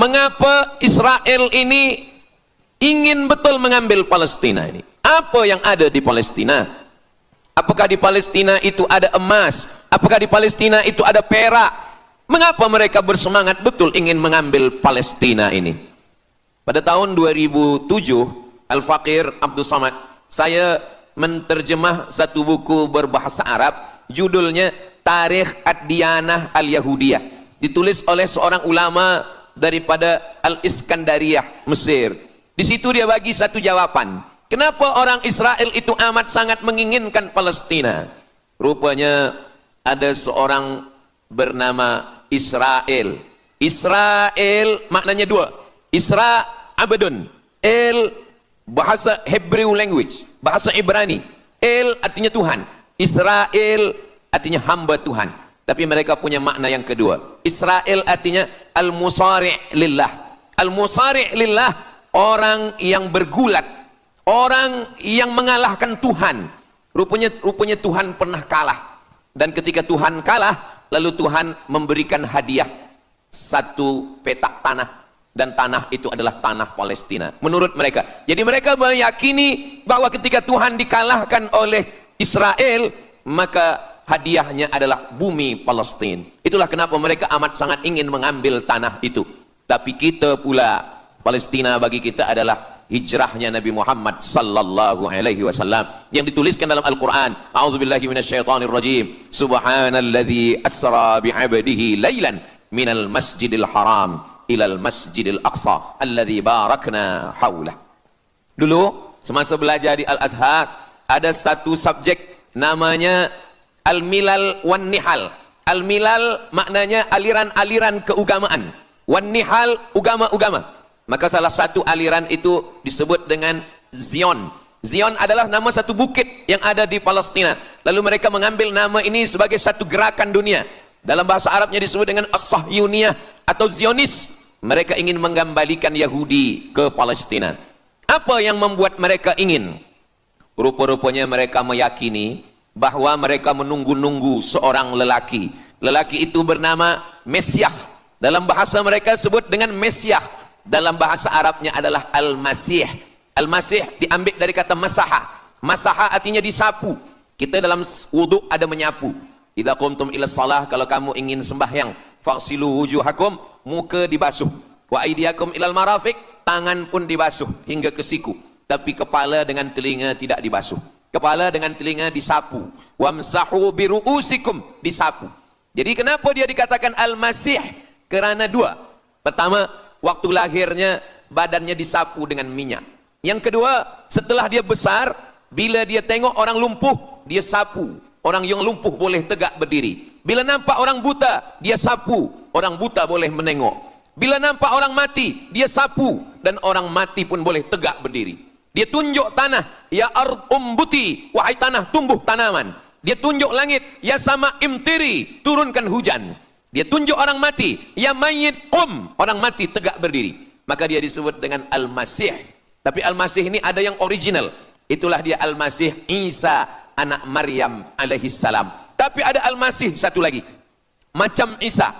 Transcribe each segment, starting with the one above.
Mengapa Israel ini ingin betul mengambil Palestina ini? Apa yang ada di Palestina? Apakah di Palestina itu ada emas? Apakah di Palestina itu ada perak? Mengapa mereka bersemangat betul ingin mengambil Palestina ini? Pada tahun 2007, Al-Faqir Abdul Samad, saya menterjemah satu buku berbahasa Arab, judulnya Tarikh Ad-Diyanah Al-Yahudiyah, ditulis oleh seorang ulama daripada Al-Iskandariyah, Mesir. Di situ dia bagi satu jawaban. Kenapa orang Israel itu amat sangat menginginkan Palestina? Rupanya ada seorang bernama Israel. Israel maknanya dua. Isra abdun. El bahasa Hebrew language, bahasa Ibrani. El artinya Tuhan. Israel artinya hamba Tuhan. Tapi mereka punya makna yang kedua. Israel artinya al-musari' lillah. Al-musari' lillah, orang yang bergulat, orang yang mengalahkan Tuhan. Rupanya Tuhan pernah kalah. Dan ketika Tuhan kalah, lalu Tuhan memberikan hadiah satu petak tanah, dan tanah itu adalah tanah Palestina menurut mereka. Jadi mereka meyakini bahwa ketika Tuhan dikalahkan oleh Israel, maka hadiahnya adalah bumi Palestina. Itulah kenapa mereka amat sangat ingin mengambil tanah itu. Tapi kita pula, Palestina bagi kita adalah hijrahnya Nabi Muhammad sallallahu alaihi wasallam yang dituliskan dalam Al-Qur'an. A'udzubillahi minasyaitonir rajim. Subhanalladzi asra bi'abdihi lailan minal masjidil haram ilal masjidil aqsa alladzi barakna haulah. Dulu semasa belajar di Al-Azhar ada satu subjek namanya Al-Milal wan Nihal. Al-Milal maknanya aliran-aliran keagamaan, wan Nihal agama-agama. Maka salah satu aliran itu disebut dengan Zion. Zion adalah nama satu bukit yang ada di Palestina. Lalu mereka mengambil nama ini sebagai satu gerakan dunia. Dalam bahasa Arabnya disebut dengan As-Sahyuniyah atau Zionis. Mereka ingin mengembalikan Yahudi ke Palestina. Apa yang membuat mereka ingin? Rupa-rupanya mereka meyakini bahwa mereka menunggu-nunggu seorang lelaki. Lelaki itu bernama Mesiah. Dalam bahasa mereka sebut dengan Mesiah. Dalam bahasa Arabnya adalah Al-Masih. Al-Masih diambil dari kata masaha. Masaha artinya disapu. Kita dalam wudhu ada menyapu. Idza qumtum ila shalah, kalau kamu ingin sembahyang, faghsilu wujuhakum, muka dibasuh. Wa aydiyakum ilal marafiq, tangan pun dibasuh hingga ke siku. Tapi kepala dengan telinga tidak dibasuh. Kepala dengan telinga disapu. Wamsahu biru'usikum, disapu. Jadi kenapa dia dikatakan Al-Masih? Kerana dua. Pertama, waktu lahirnya badannya disapu dengan minyak. Yang kedua, setelah dia besar, bila dia tengok orang lumpuh, dia sapu. Orang yang lumpuh boleh tegak berdiri. Bila nampak orang buta, dia sapu. Orang buta boleh menengok. Bila nampak orang mati, dia sapu. Dan orang mati pun boleh tegak berdiri. Dia tunjuk tanah, ya ard umbuti, wahai tanah tumbuh tanaman. Dia tunjuk langit, ya sama imtiri, turunkan hujan. Dia tunjuk orang mati, ya mayyit qum, orang mati tegak berdiri. Maka dia disebut dengan Al-Masih. Tapi Al-Masih ini ada yang original. Itulah dia Al-Masih Isa anak Maryam alaihi salam. Tapi ada Al-Masih satu lagi, macam Isa.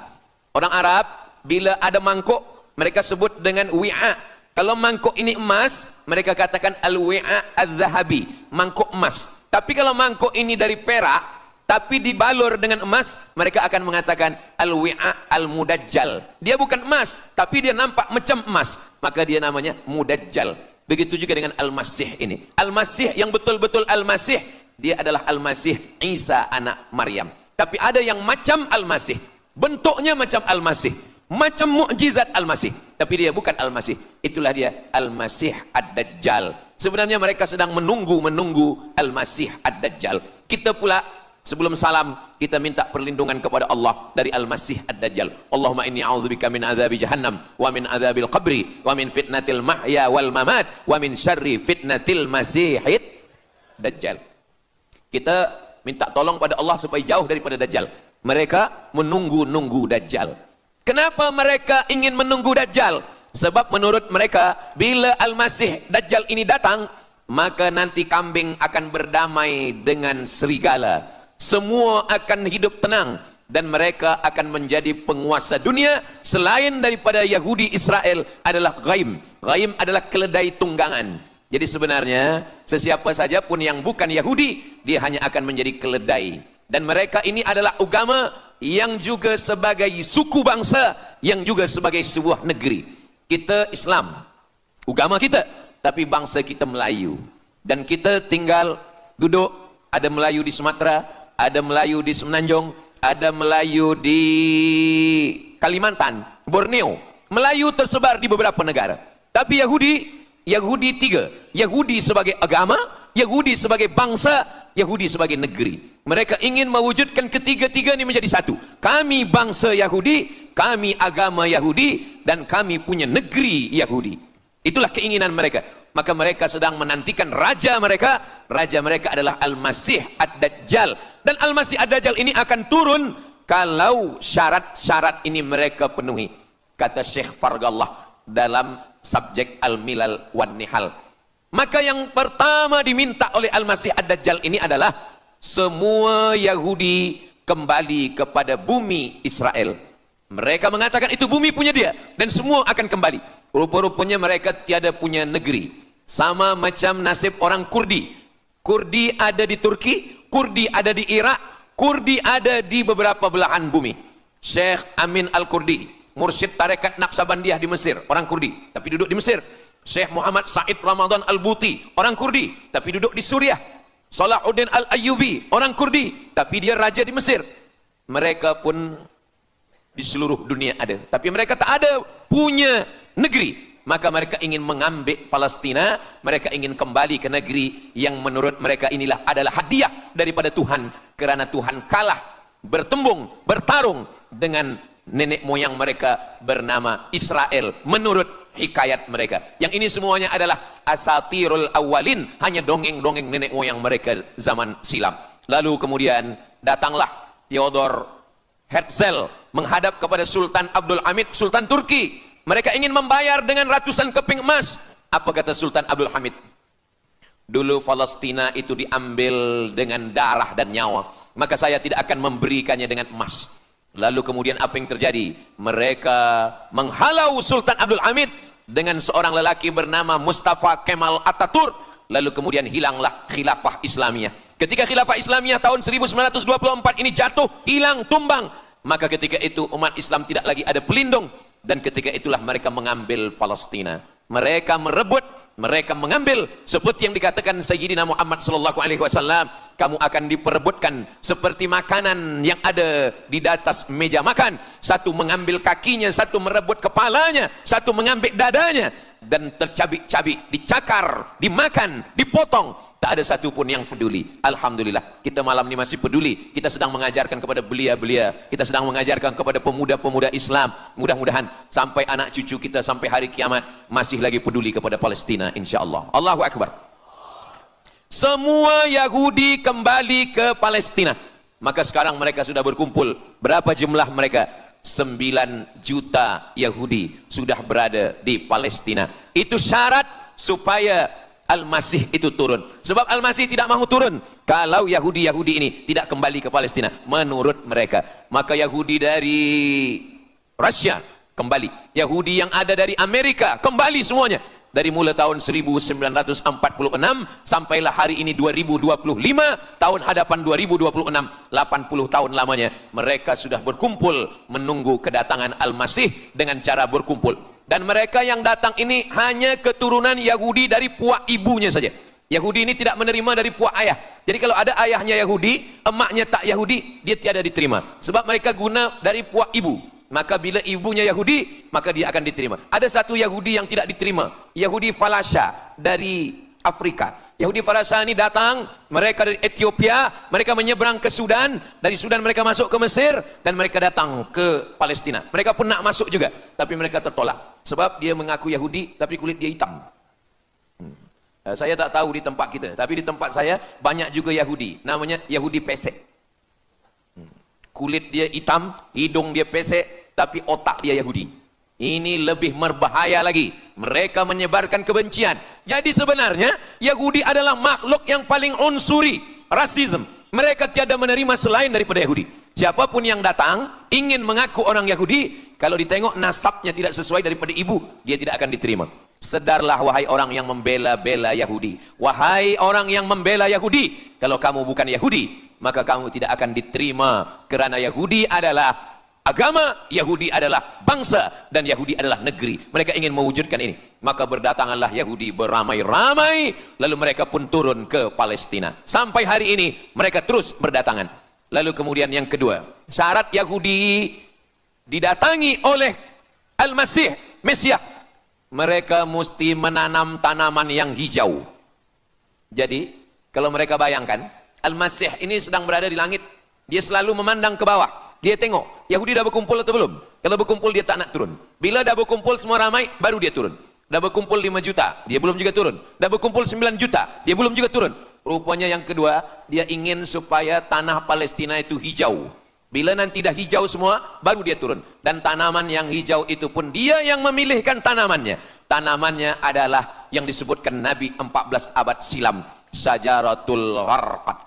Orang Arab bila ada mangkuk, mereka sebut dengan wi'a. Kalau mangkuk ini emas, mereka katakan al-wi'a al-zahabi, mangkuk emas. Tapi kalau mangkuk ini dari perak, tapi dibalur dengan emas, mereka akan mengatakan al-wi'a al-mudajjal. Dia bukan emas, tapi dia nampak macam emas, maka dia namanya mudajjal. Begitu juga dengan Al-Masih ini. Al-Masih yang betul-betul Al-Masih, dia adalah Al-Masih Isa anak Maryam. Tapi ada yang macam Al-Masih, bentuknya macam Al-Masih, macam mukjizat Al-Masih, tapi dia bukan Al-Masih. Itulah dia Al-Masih Ad-Dajjal. Sebenarnya mereka sedang menunggu Al-Masih Ad-Dajjal. Kita pula sebelum salam, kita minta perlindungan kepada Allah dari Al-Masih Ad-Dajjal. Allahumma inni a'udzubika min adzabi jahannam wa min adzabil qabri wa min fitnatil mahya wal mamat wa min syarri fitnatil masihid Dajjal. Kita minta tolong pada Allah supaya jauh daripada Dajjal. Mereka menunggu-nunggu Dajjal. Kenapa mereka ingin menunggu Dajjal? Sebab menurut mereka, bila Al-Masih Dajjal ini datang, maka nanti kambing akan berdamai dengan serigala. Semua akan hidup tenang. dan mereka akan menjadi penguasa dunia. Selain daripada Yahudi Israel adalah ghaim. Ghaim adalah keledai tunggangan. Jadi sebenarnya sesiapa saja pun yang bukan Yahudi, dia hanya akan menjadi keledai. Dan mereka ini adalah agama yang juga sebagai suku bangsa, yang juga sebagai sebuah negeri. Kita Islam, agama kita, tapi bangsa kita Melayu. Dan kita tinggal duduk, ada Melayu di Sumatera, ada Melayu di Semenanjung, ada Melayu di Kalimantan, Borneo. Melayu tersebar di beberapa negara. Tapi Yahudi tiga. Yahudi sebagai agama, Yahudi sebagai bangsa, Yahudi sebagai negeri. Mereka ingin mewujudkan ketiga-tiga ini menjadi satu. Kami bangsa Yahudi, kami agama Yahudi, dan kami punya negeri Yahudi. Itulah keinginan mereka. Maka mereka sedang menantikan raja mereka. Raja mereka adalah Al-Masih Ad-Dajjal. Dan Al-Masih Ad-Dajjal ini akan turun kalau syarat-syarat ini mereka penuhi. Kata Syekh Fargallah dalam subjek Al-Milal wan Nihal. Maka yang pertama diminta oleh Al-Masih Ad-Dajjal ini adalah semua Yahudi kembali kepada bumi Israel. Mereka mengatakan itu bumi punya dia dan semua akan kembali. Rupa-rupanya mereka tiada punya negeri. Sama macam nasib orang Kurdi. Kurdi ada di Turki, Kurdi ada di Irak, Kurdi ada di beberapa belahan bumi. Syekh Amin Al-Kurdi, mursyid tarekat Naqsabandiyah di Mesir, orang Kurdi, tapi duduk di Mesir. Syekh Muhammad Said Ramadan Al-Buti, orang Kurdi, tapi duduk di Suriah. Salahuddin Al-Ayyubi, orang Kurdi, tapi dia raja di Mesir. Mereka pun di seluruh dunia ada, tapi mereka tak ada punya negeri. Maka mereka ingin mengambil Palestina, mereka ingin kembali ke negeri yang menurut mereka inilah adalah hadiah daripada Tuhan, kerana Tuhan kalah bertembung, bertarung dengan nenek moyang mereka bernama Israel menurut hikayat mereka. Yang ini semuanya adalah asatirul awalin, hanya dongeng-dongeng nenek moyang mereka zaman silam. Lalu kemudian datanglah Theodor Herzl menghadap kepada Sultan Abdul Hamid, Sultan Turki. Mereka ingin membayar dengan ratusan keping emas. Apa kata Sultan Abdul Hamid? Dulu Palestina itu diambil dengan darah dan nyawa, maka saya tidak akan memberikannya dengan emas. Lalu kemudian apa yang terjadi? Mereka menghalau Sultan Abdul Hamid dengan seorang lelaki bernama Mustafa Kemal Ataturk. Lalu kemudian hilanglah khilafah Islamiyah. Ketika khilafah Islamiyah tahun 1924 ini jatuh, hilang, tumbang, maka ketika itu umat Islam tidak lagi ada pelindung. Dan ketika itulah mereka mengambil Palestina. Mereka merebut, mereka mengambil, seperti yang dikatakan Sayyidina Muhammad sallallahu alaihi wasallam, kamu akan diperebutkan seperti makanan yang ada di atas meja makan. Satu mengambil kakinya, satu merebut kepalanya, satu mengambil dadanya, dan tercabik-cabik, dicakar, dimakan, dipotong. Tak ada satu pun yang peduli. Alhamdulillah, kita malam ini masih peduli. Kita sedang mengajarkan kepada belia-belia, kita sedang mengajarkan kepada pemuda-pemuda Islam. Mudah-mudahan sampai anak cucu kita sampai hari kiamat masih lagi peduli kepada Palestina, insya-Allah. Allahu Akbar. Semua Yahudi kembali ke Palestina. Maka sekarang mereka sudah berkumpul. Berapa jumlah mereka? 9 juta Yahudi sudah berada di Palestina. Itu syarat supaya Al-Masih itu turun. Sebab Al-Masih tidak mahu turun kalau Yahudi-Yahudi ini tidak kembali ke Palestina menurut mereka. Maka Yahudi dari Rusia kembali, Yahudi yang ada dari Amerika kembali semuanya. Dari mulai tahun 1946 sampailah hari ini 2025, tahun hadapan 2026, 80 tahun lamanya mereka sudah berkumpul menunggu kedatangan Al-Masih dengan cara berkumpul. Dan mereka yang datang ini hanya keturunan Yahudi dari puak ibunya saja. Yahudi ini tidak menerima dari puak ayah. Jadi kalau ada ayahnya Yahudi, emaknya tak Yahudi, dia tiada diterima. Sebab mereka guna dari puak ibu. Maka bila ibunya Yahudi, maka dia akan diterima. Ada satu Yahudi yang tidak diterima, Yahudi Falasha dari Afrika. Yahudi Falasha ini datang, mereka dari Ethiopia, mereka menyeberang ke Sudan, dari Sudan mereka masuk ke Mesir, dan mereka datang ke Palestina. Mereka pun nak masuk juga, tapi mereka tertolak. Sebab dia mengaku Yahudi, tapi kulit dia hitam. Saya tak tahu di tempat kita, tapi di tempat saya banyak juga Yahudi, namanya Yahudi pesek. Kulit dia hitam, hidung dia pesek, tapi otak dia Yahudi. Ini lebih berbahaya lagi. Mereka menyebarkan kebencian. Jadi sebenarnya Yahudi adalah makhluk yang paling unsuri, rasisme. Mereka tiada menerima selain daripada Yahudi. Siapapun yang datang ingin mengaku orang Yahudi, kalau ditengok nasabnya tidak sesuai daripada ibu, dia tidak akan diterima. Sedarlah wahai orang yang membela-bela Yahudi. Wahai orang yang membela Yahudi, kalau kamu bukan Yahudi, maka kamu tidak akan diterima, kerana Yahudi adalah agama, Yahudi adalah bangsa, dan Yahudi adalah negeri. Mereka ingin mewujudkan ini. Maka berdatanganlah Yahudi beramai-ramai, lalu mereka pun turun ke Palestina. Sampai hari ini mereka terus berdatangan. Lalu kemudian yang kedua, syarat Yahudi didatangi oleh Al-Masih, Mesias, mereka mesti menanam tanaman yang hijau. Jadi kalau mereka bayangkan, Al-Masih ini sedang berada di langit, dia selalu memandang ke bawah, dia tengok Yahudi dah berkumpul atau belum. Kalau berkumpul dia tak nak turun. Bila dah berkumpul semua ramai, baru dia turun. Dah berkumpul 5 juta, dia belum juga turun. Dah berkumpul 9 juta, dia belum juga turun. Rupanya yang kedua, dia ingin supaya tanah Palestina itu hijau. Bila nanti dah hijau semua, baru dia turun. Dan tanaman yang hijau itu pun dia yang memilihkan tanamannya. Tanamannya adalah yang disebutkan Nabi 14 abad silam, Syajaratul Gharqad.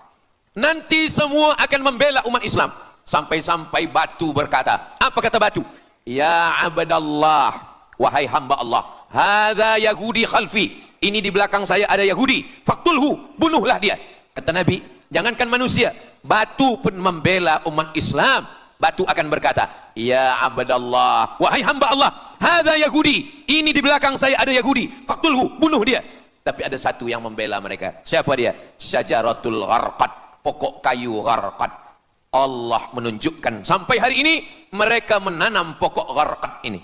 Nanti semua akan membela umat Islam. Sampai-sampai batu berkata, apa kata batu? Ya abdallah, wahai hamba Allah, hadza Yahudi khalfi, ini di belakang saya ada Yahudi, faktulhu, bunuhlah dia. Kata Nabi, jangankan manusia, batu pun membela umat Islam. Batu akan berkata, ya abdallah, wahai hamba Allah, hadza Yahudi, ini di belakang saya ada Yahudi, faktulhu, bunuh dia. Tapi ada satu yang membela mereka. Siapa dia? Syajaratul Gharqad, pokok kayu Gharqad. Allah menunjukkan sampai hari ini mereka menanam pokok Gharqad ini.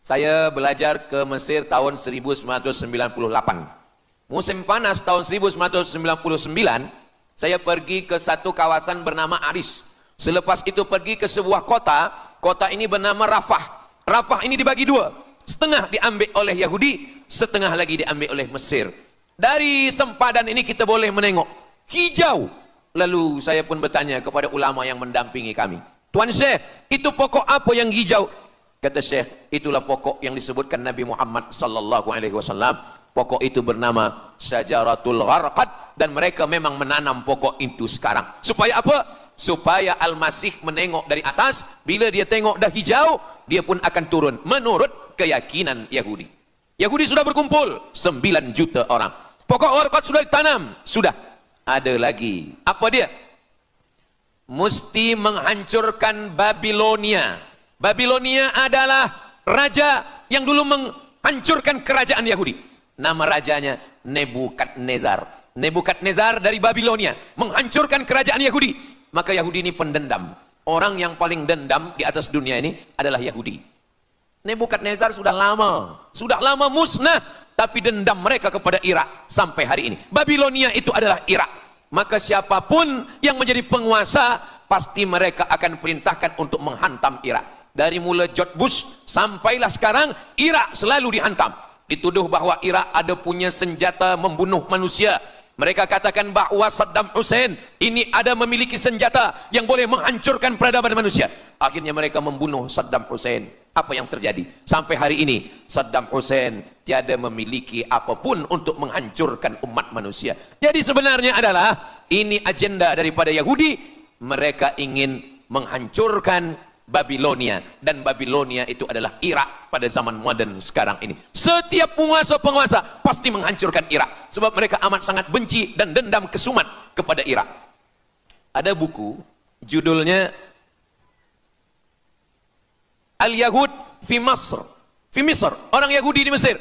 Saya belajar ke Mesir tahun 1998. Musim panas tahun 1999, saya pergi ke satu kawasan bernama Aris. Selepas itu pergi ke sebuah kota, kota ini bernama Rafah. Rafah ini dibagi dua, setengah diambil oleh Yahudi, setengah lagi diambil oleh Mesir. Dari sempadan ini kita boleh menengok hijau. Lalu saya pun bertanya kepada ulama yang mendampingi kami, Tuan Syekh, itu pokok apa yang hijau? Kata Syekh, itulah pokok yang disebutkan Nabi Muhammad sallallahu alaihi wasallam. Pokok itu bernama Syajaratul Gharqad, dan mereka memang menanam pokok itu sekarang. Supaya apa? Supaya Al-Masih menengok dari atas, bila dia tengok dah hijau, dia pun akan turun menurut keyakinan Yahudi. Yahudi sudah berkumpul 9 juta orang. Pokok Gharqad sudah ditanam, sudah. Ada lagi. Apa dia? Mesti menghancurkan Babilonia. Babilonia adalah raja yang dulu menghancurkan kerajaan Yahudi. Nama rajanya Nebukadnezar. Nebukadnezar dari Babilonia menghancurkan kerajaan Yahudi. Maka Yahudi ini pendendam. Orang yang paling dendam di atas dunia ini adalah Yahudi. Nebukadnezar sudah lama musnah, tapi dendam mereka kepada Irak sampai hari ini. Babilonia itu adalah Irak. Maka siapapun yang menjadi penguasa, pasti mereka akan perintahkan untuk menghantam Irak. Dari mula George Bush sampailah sekarang, Irak selalu dihantam. Dituduh bahwa Irak ada punya senjata membunuh manusia. Mereka katakan bahwa Saddam Hussein ini ada memiliki senjata yang boleh menghancurkan peradaban manusia. Akhirnya mereka membunuh Saddam Hussein. Apa yang terjadi? Sampai hari ini Saddam Hussein tiada memiliki apapun untuk menghancurkan umat manusia. Jadi sebenarnya adalah ini agenda daripada Yahudi. Mereka ingin menghancurkan Babilonia, dan Babilonia itu adalah Irak pada zaman modern sekarang ini. Setiap penguasa-penguasa pasti menghancurkan Irak, sebab mereka amat sangat benci dan dendam kesumat kepada Irak. Ada buku judulnya Al-Yahud fi Masr, orang Yahudi di Mesir.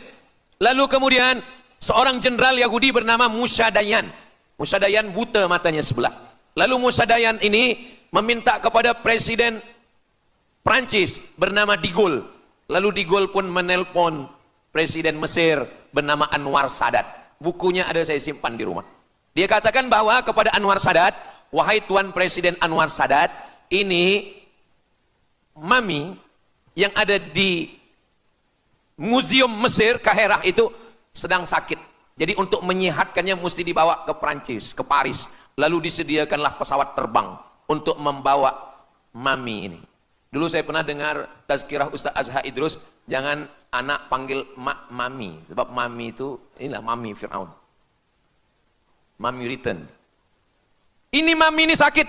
Lalu kemudian seorang jenderal Yahudi bernama Musa Dayan. Musa Dayan buta matanya sebelah. Lalu Musa Dayan ini meminta kepada Presiden Prancis bernama De Gaulle. Lalu De Gaulle pun menelpon Presiden Mesir bernama Anwar Sadat. Bukunya ada, saya simpan di rumah. Dia katakan bahwa kepada Anwar Sadat, wahai Tuan Presiden Anwar Sadat, ini mami yang ada di Museum Mesir Kaherah itu sedang sakit. Jadi untuk menyehatkannya mesti dibawa ke Prancis, ke Paris. Lalu disediakanlah pesawat terbang untuk membawa mami ini. Dulu saya pernah dengar tazkirah Ustaz Azhar Idrus, jangan anak panggil mak mami, sebab mami itu inilah mami Fir'aun. Mami return. Ini mami ini sakit.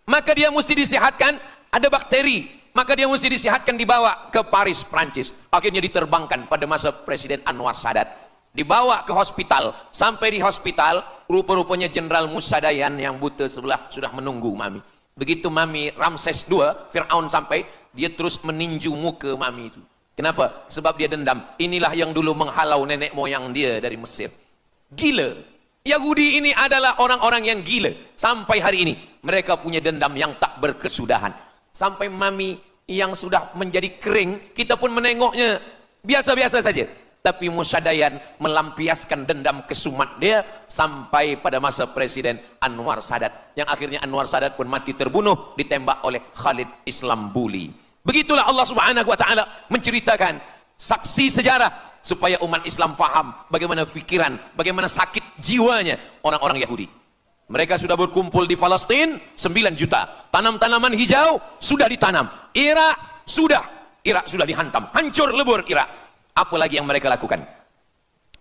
maka dia mesti disehatkan, ada bakteri, maka dia mesti disehatkan, dibawa ke Paris, Prancis. Akhirnya diterbangkan pada masa Presiden Anwar Sadat, dibawa ke hospital. Sampai di hospital, rupa-rupanya Jenderal Musa Dayan yang buta sebelah sudah menunggu Mami. Begitu Mami Ramses II, Fir'aun sampai, dia terus meninju muka Mami itu. Kenapa? Sebab dia dendam. Inilah yang dulu menghalau nenek moyang dia dari Mesir. Gila. Yahudi ini adalah orang-orang yang gila. Sampai hari ini mereka punya dendam yang tak berkesudahan. Sampai Mami yang sudah menjadi kering, kita pun menengoknya biasa-biasa saja. Tapi Musa Dayan melampiaskan dendam kesumat dia sampai pada masa Presiden Anwar Sadat, yang akhirnya Anwar Sadat pun mati terbunuh ditembak oleh Khalid Islambuli. Begitulah Allah Subhanahu wa taala menceritakan saksi sejarah supaya umat Islam faham bagaimana pikiran, bagaimana sakit jiwanya orang-orang Yahudi. Mereka sudah berkumpul di Palestina 9 juta. Tanam-tanaman hijau sudah ditanam. Irak sudah dihantam. Hancur lebur Irak. Apa lagi yang mereka lakukan?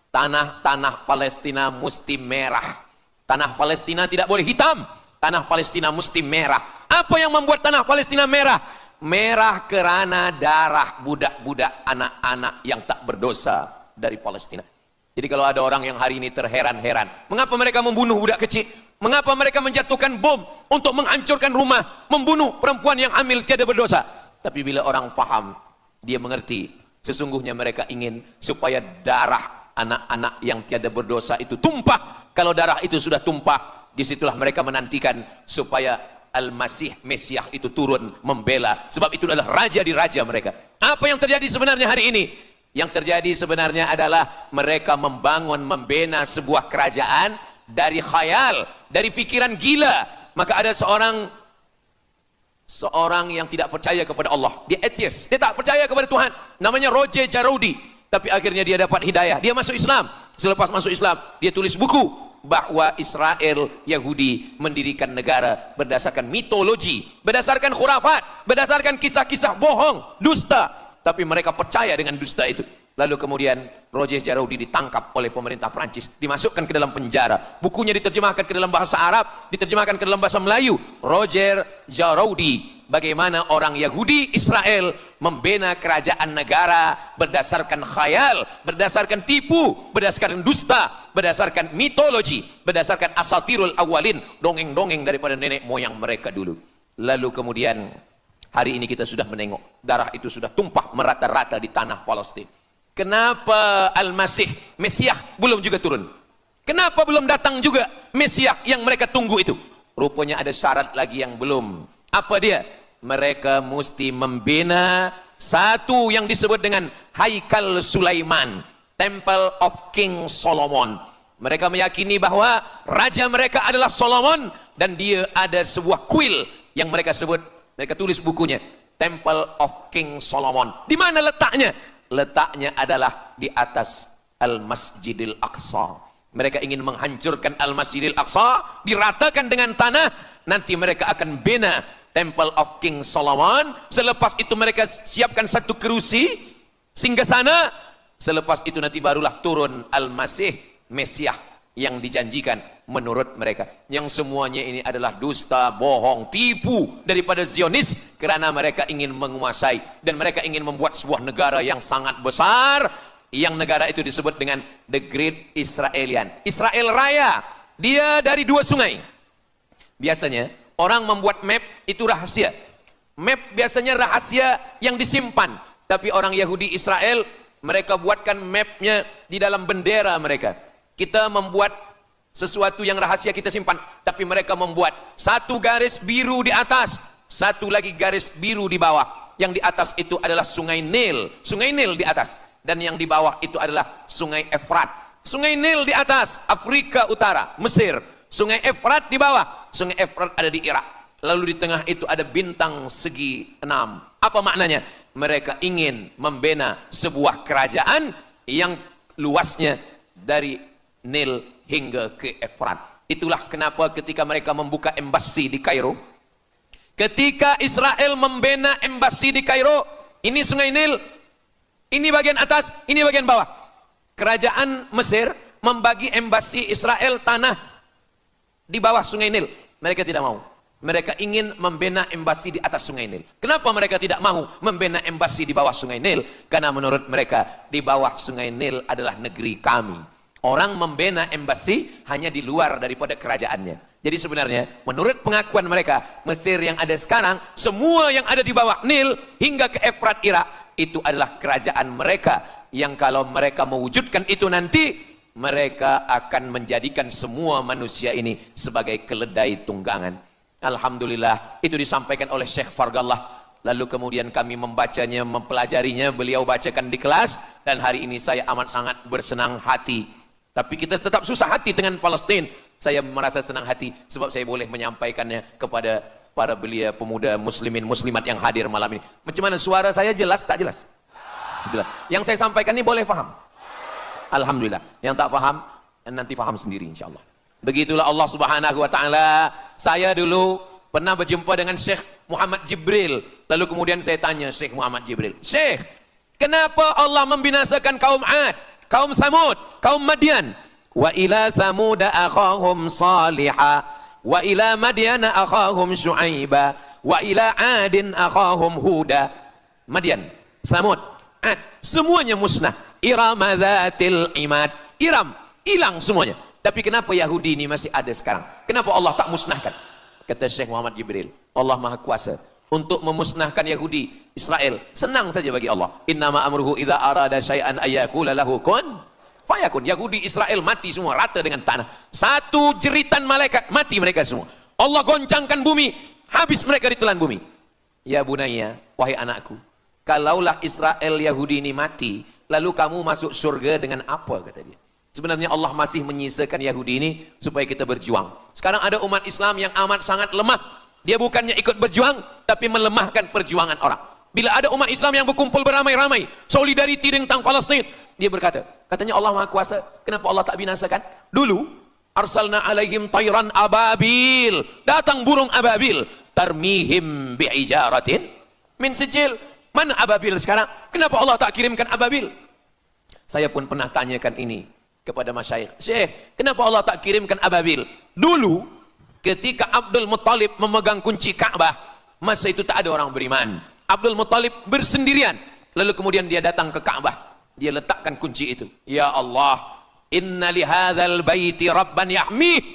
Tanah Palestina mesti merah. Tanah Palestina tidak boleh hitam. Tanah Palestina mesti merah. Apa yang membuat tanah Palestina merah? Merah kerana darah budak-budak, anak-anak yang tak berdosa dari Palestina. Jadi kalau ada orang yang hari ini terheran-heran, mengapa mereka membunuh budak kecil? Mengapa mereka menjatuhkan bom untuk menghancurkan rumah, membunuh perempuan yang hamil tiada berdosa? Tapi bila orang faham, dia mengerti, sesungguhnya mereka ingin supaya darah anak-anak yang tiada berdosa itu tumpah. Kalau darah itu sudah tumpah, disitulah mereka menantikan supaya Al-Masih, Mesiah itu turun membela. Sebab itu adalah raja di raja mereka. Apa yang terjadi sebenarnya hari ini? Yang terjadi sebenarnya adalah mereka membangun, membina sebuah kerajaan dari khayal, dari pikiran gila. Maka ada seorang yang tidak percaya kepada Allah. Dia atheist, dia tak percaya kepada Tuhan. Namanya Roger Jarudi. Tapi akhirnya dia dapat hidayah. Dia masuk Islam. Selepas masuk Islam, dia tulis buku bahwa Israel, Yahudi mendirikan negara berdasarkan mitologi, berdasarkan khurafat, berdasarkan kisah-kisah bohong, dusta. Tapi mereka percaya dengan dusta itu. Lalu kemudian Roger Jarudi ditangkap oleh pemerintah Prancis, dimasukkan ke dalam penjara. Bukunya diterjemahkan ke dalam bahasa Arab, diterjemahkan ke dalam bahasa Melayu. Roger Jarudi, bagaimana orang Yahudi Israel membina kerajaan negara berdasarkan khayal, berdasarkan tipu, berdasarkan dusta, berdasarkan mitologi, berdasarkan asatirul awalin, dongeng-dongeng daripada nenek moyang mereka dulu. Lalu kemudian hari ini kita sudah menengok darah itu sudah tumpah merata-rata di tanah Palestina. Kenapa Al-Masih, Mesiah belum juga turun? Kenapa belum datang juga Mesiah yang mereka tunggu itu? Rupanya ada syarat lagi yang belum. Apa dia? Mereka mesti membina satu yang disebut dengan Haikal Sulaiman, Temple of King Solomon. Mereka meyakini bahwa raja mereka adalah Solomon, dan dia ada sebuah kuil yang mereka sebut, mereka tulis bukunya, Temple of King Solomon. Di mana letaknya? Letaknya adalah di atas Al-Masjidil Aqsa. Mereka ingin menghancurkan Al-Masjidil Aqsa, diratakan dengan tanah. Nanti mereka akan bina Temple of King Solomon. Selepas itu mereka siapkan satu kerusi singgasana. Selepas itu nanti barulah turun Al-Masih, Mesiah yang dijanjikan menurut mereka. Yang semuanya ini adalah dusta, bohong, tipu daripada Zionis, kerana mereka ingin menguasai dan mereka ingin membuat sebuah negara yang sangat besar, yang negara itu disebut dengan The Great Israelian, Israel Raya. Dia dari 2 sungai. Biasanya orang membuat map itu rahasia. Map biasanya rahasia yang disimpan. Tapi orang Yahudi Israel, mereka buatkan mapnya di dalam bendera mereka. Kita membuat sesuatu yang rahasia kita simpan, tapi mereka membuat satu garis biru di atas, satu lagi garis biru di bawah. Yang di atas itu adalah sungai Nil di atas, dan yang di bawah itu adalah sungai Efrat. Sungai Nil di atas, Afrika Utara, Mesir. Sungai Efrat di bawah, sungai Efrat ada di Irak. Lalu di tengah itu ada bintang segi 6. Apa maknanya? Mereka ingin membina sebuah kerajaan yang luasnya dari Nil hingga ke Efrat. Itulah kenapa ketika mereka membuka embasi di Kairo, ketika Israel membina embasi di Kairo, ini sungai Nil, ini bagian atas, ini bagian bawah. Kerajaan Mesir membagi embasi Israel tanah di bawah sungai Nil. Mereka tidak mau. Mereka ingin membina embasi di atas Sungai Nil. Kenapa mereka tidak mau membina embasi di bawah Sungai Nil? Karena menurut mereka di bawah Sungai Nil adalah negeri kami. Orang membina embasi hanya di luar daripada kerajaannya. Jadi sebenarnya menurut pengakuan mereka, Mesir yang ada sekarang, semua yang ada di bawah Nil hingga ke Efrat Irak, itu adalah kerajaan mereka. Yang kalau mereka mewujudkan itu nanti, mereka akan menjadikan semua manusia ini sebagai keledai tunggangan. Alhamdulillah, itu disampaikan oleh Syekh Fargallah. Lalu kemudian kami membacanya, mempelajarinya, beliau bacakan di kelas, dan hari ini saya amat sangat bersenang hati. Tapi kita tetap susah hati dengan Palestina. Saya merasa senang hati sebab saya boleh menyampaikannya kepada para belia pemuda muslimin muslimat yang hadir malam ini. Macam mana suara saya, jelas tak jelas? Jelas. Yang saya sampaikan ini boleh faham? Alhamdulillah. Yang tak faham, nanti faham sendiri insyaAllah. Begitulah Allah Subhanahu wa ta'ala. Saya dulu pernah berjumpa dengan Syekh Muhammad Jibril. Lalu kemudian saya tanya Syekh Muhammad Jibril, Syekh, kenapa Allah membinasakan kaum Ad, kaum Samud, kaum Madian? Wa ila Samuda akhahum Salihah, wa ila Madiana akhahum Syuaiba, wa ila Adin akhahum Huda. Madian, Samud, Ad, semuanya musnah. Iram dzatil imad. Iram, hilang semuanya. Tapi kenapa Yahudi ini masih ada sekarang? Kenapa Allah tak musnahkan? Kata Syekh Muhammad Jibril, Allah Maha Kuasa untuk memusnahkan Yahudi, Israel. Senang saja bagi Allah. Innama amruhu idza arada syai'an ayyakula lahu kun fayakun. Yahudi Israel mati semua rata dengan tanah. Satu jeritan malaikat mati mereka semua. Allah goncangkan bumi, habis mereka ditelan bumi. Ya bunayya, wahai anakku, kalaulah Israel Yahudi ini mati, lalu kamu masuk surga dengan apa, kata dia. Sebenarnya Allah masih menyisakan Yahudi ini supaya kita berjuang. Sekarang ada umat Islam yang amat sangat lemah. Dia bukannya ikut berjuang, tapi melemahkan perjuangan orang. Bila ada umat Islam yang berkumpul beramai-ramai, solidariti tentang Palestina, dia berkata, katanya Allah Maha Kuasa, kenapa Allah tak binasakan? Dulu, arsalna alaihim tayran ababil, datang burung ababil, tarmihim bi'ijaratin min sijil. Mana ababil sekarang? Kenapa Allah tak kirimkan ababil? Saya pun pernah tanyakan ini kepada masyayikh, Syekh, kenapa Allah tak kirimkan ababil? Dulu ketika Abdul Muttalib memegang kunci Ka'bah, masa itu tak ada orang beriman. Abdul Muttalib bersendirian, lalu kemudian dia datang ke Ka'bah, dia letakkan kunci itu. Ya Allah, inna lihadzal baiti rabban yahmih.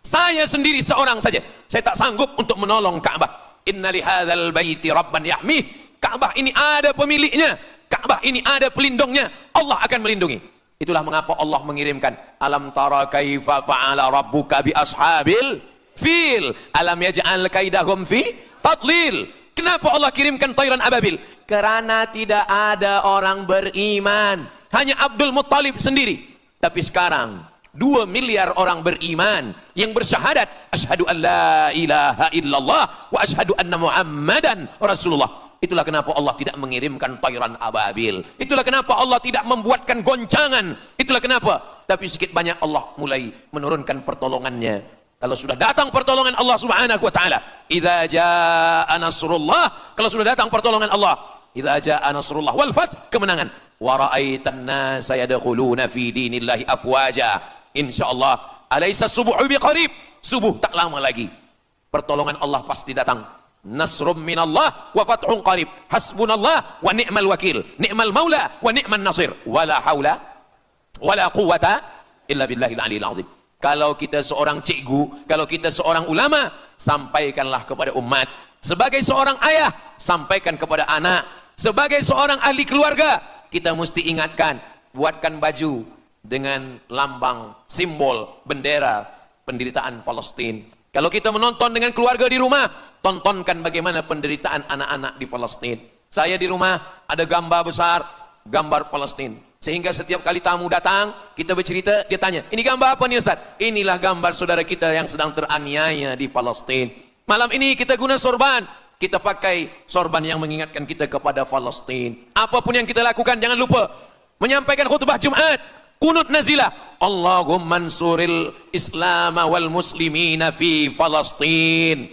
Saya sendiri seorang saja, saya tak sanggup untuk menolong Ka'bah. Inna lihadzal baiti rabban yahmih. Ka'bah ini ada pemiliknya, Ka'bah ini ada pelindungnya, Allah akan melindungi. Itulah mengapa Allah mengirimkan alam tara kaifa fa'ala rabbuka bi ashabil fil alam yaj'al kaidahum fi tadlil. Kenapa Allah kirimkan tayran ababil? Karena tidak ada orang beriman, hanya Abdul Muttalib sendiri. Tapi sekarang 2 miliar orang beriman yang bersyahadat asyhadu an la ilaha illallah wa asyhadu anna muhammadan rasulullah. Itulah kenapa Allah tidak mengirimkan tayran ababil. Itulah kenapa Allah tidak membuatkan goncangan. Itulah kenapa. Tapi sedikit banyak Allah mulai menurunkan pertolongannya. Kalau sudah datang pertolongan Allah Subhanahu wa taala, idza jaa nasrullah, kalau sudah datang pertolongan Allah, idza jaa nasrullah wal fath, kemenangan. Wa ra'aitan nasa yadkhuluna fi dinillahi afwaja. Insyaallah, alaysa subuhu biqarib. Subuh tak lama lagi. Pertolongan Allah pasti datang. Nasrum minallah wa fathun qarib. Hasbunallah wa ni'mal wakil. Ni'mal maula wa ni'man nasir. Wala haula wala quwata illa billahil aliyil azim. Kalau kita seorang cikgu, kalau kita seorang ulama, sampaikanlah kepada umat. Sebagai seorang ayah, sampaikan kepada anak. Sebagai seorang ahli keluarga, kita mesti ingatkan, buatkan baju dengan lambang, simbol, bendera penderitaan Palestina. Kalau kita menonton dengan keluarga di rumah, tontonkan bagaimana penderitaan anak-anak di Palestina. Saya di rumah ada gambar besar, gambar Palestina. Sehingga setiap kali tamu datang, kita bercerita, dia tanya, ini gambar apa nih Ustaz? Inilah gambar saudara kita yang sedang teraniaya di Palestina. Malam ini kita guna sorban, kita pakai sorban yang mengingatkan kita kepada Palestina. Apapun yang kita lakukan, jangan lupa menyampaikan khutbah Jumat, kunut nazilah, Allahumma ansuril Islam wal muslimina fi Palestina.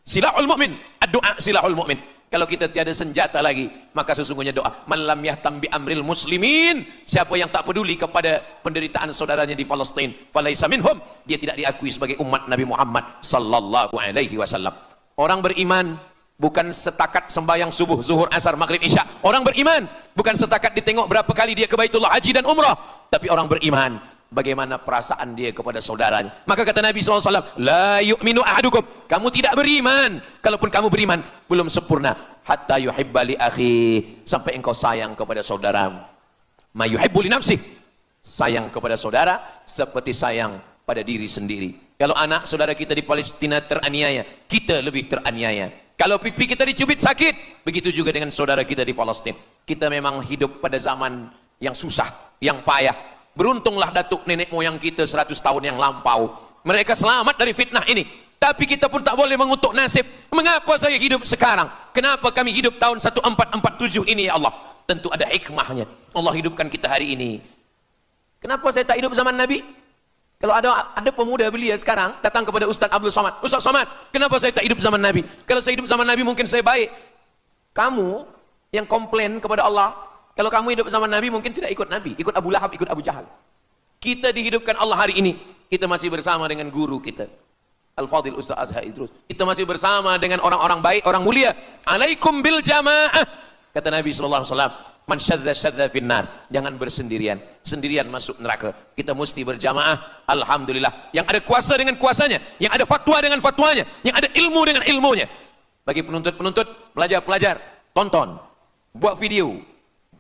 Silahul mu'min, ad-du'a silahul mu'min. Kalau kita tiada senjata lagi, maka sesungguhnya doa, man lam yahtam bi amril muslimin, siapa yang tak peduli kepada penderitaan saudaranya di Palestin, falaisa minhum, dia tidak diakui sebagai umat Nabi Muhammad sallallahu alaihi wasallam. Orang beriman bukan setakat sembahyang subuh, zuhur, asar, maghrib, isya. Orang beriman bukan setakat ditengok berapa kali dia ke Baitullah haji dan umrah, tapi orang beriman bagaimana perasaan dia kepada saudaranya. Maka kata Nabi SAW, la yu'minu ahadukum, kamu tidak beriman, kalaupun kamu beriman belum sempurna, hatta yuhibba li akhi, sampai engkau sayang kepada saudaramu. Ma yuhibbu li nafsih, sayang kepada saudara seperti sayang pada diri sendiri. Kalau anak saudara kita di Palestina teraniaya, kita lebih teraniaya. Kalau pipi kita dicubit sakit, begitu juga dengan saudara kita di Palestina. Kita memang hidup pada zaman yang susah, yang payah. Beruntunglah datuk nenek moyang kita 100 tahun yang lampau, mereka selamat dari fitnah ini. Tapi kita pun tak boleh mengutuk nasib. Mengapa saya hidup sekarang? Kenapa kami hidup tahun 1447 ini ya Allah? Tentu ada hikmahnya. Allah hidupkan kita hari ini. Kenapa saya tak hidup zaman Nabi? Kalau ada pemuda belia sekarang datang kepada Ustaz Abdul Somad, Ustaz Somad, kenapa saya tak hidup zaman Nabi? Kalau saya hidup zaman Nabi mungkin saya baik. Kamu yang komplain kepada Allah, kalau kamu hidup zaman Nabi mungkin tidak ikut Nabi, ikut Abu Lahab, ikut Abu Jahal. Kita dihidupkan Allah hari ini, kita masih bersama dengan guru kita, Al-Fadhil Ustaz Azhar Idrus. Kita masih bersama dengan orang-orang baik, orang mulia. Alaikum bil jamaah. Kata Nabi SAW, man syadza syadza finnar, jangan bersendirian, sendirian masuk neraka. Kita mesti berjamaah. Alhamdulillah, yang ada kuasa dengan kuasanya, yang ada fatwa dengan fatwanya, yang ada ilmu dengan ilmunya. Bagi penuntut-penuntut, pelajar-pelajar, tonton, buat video,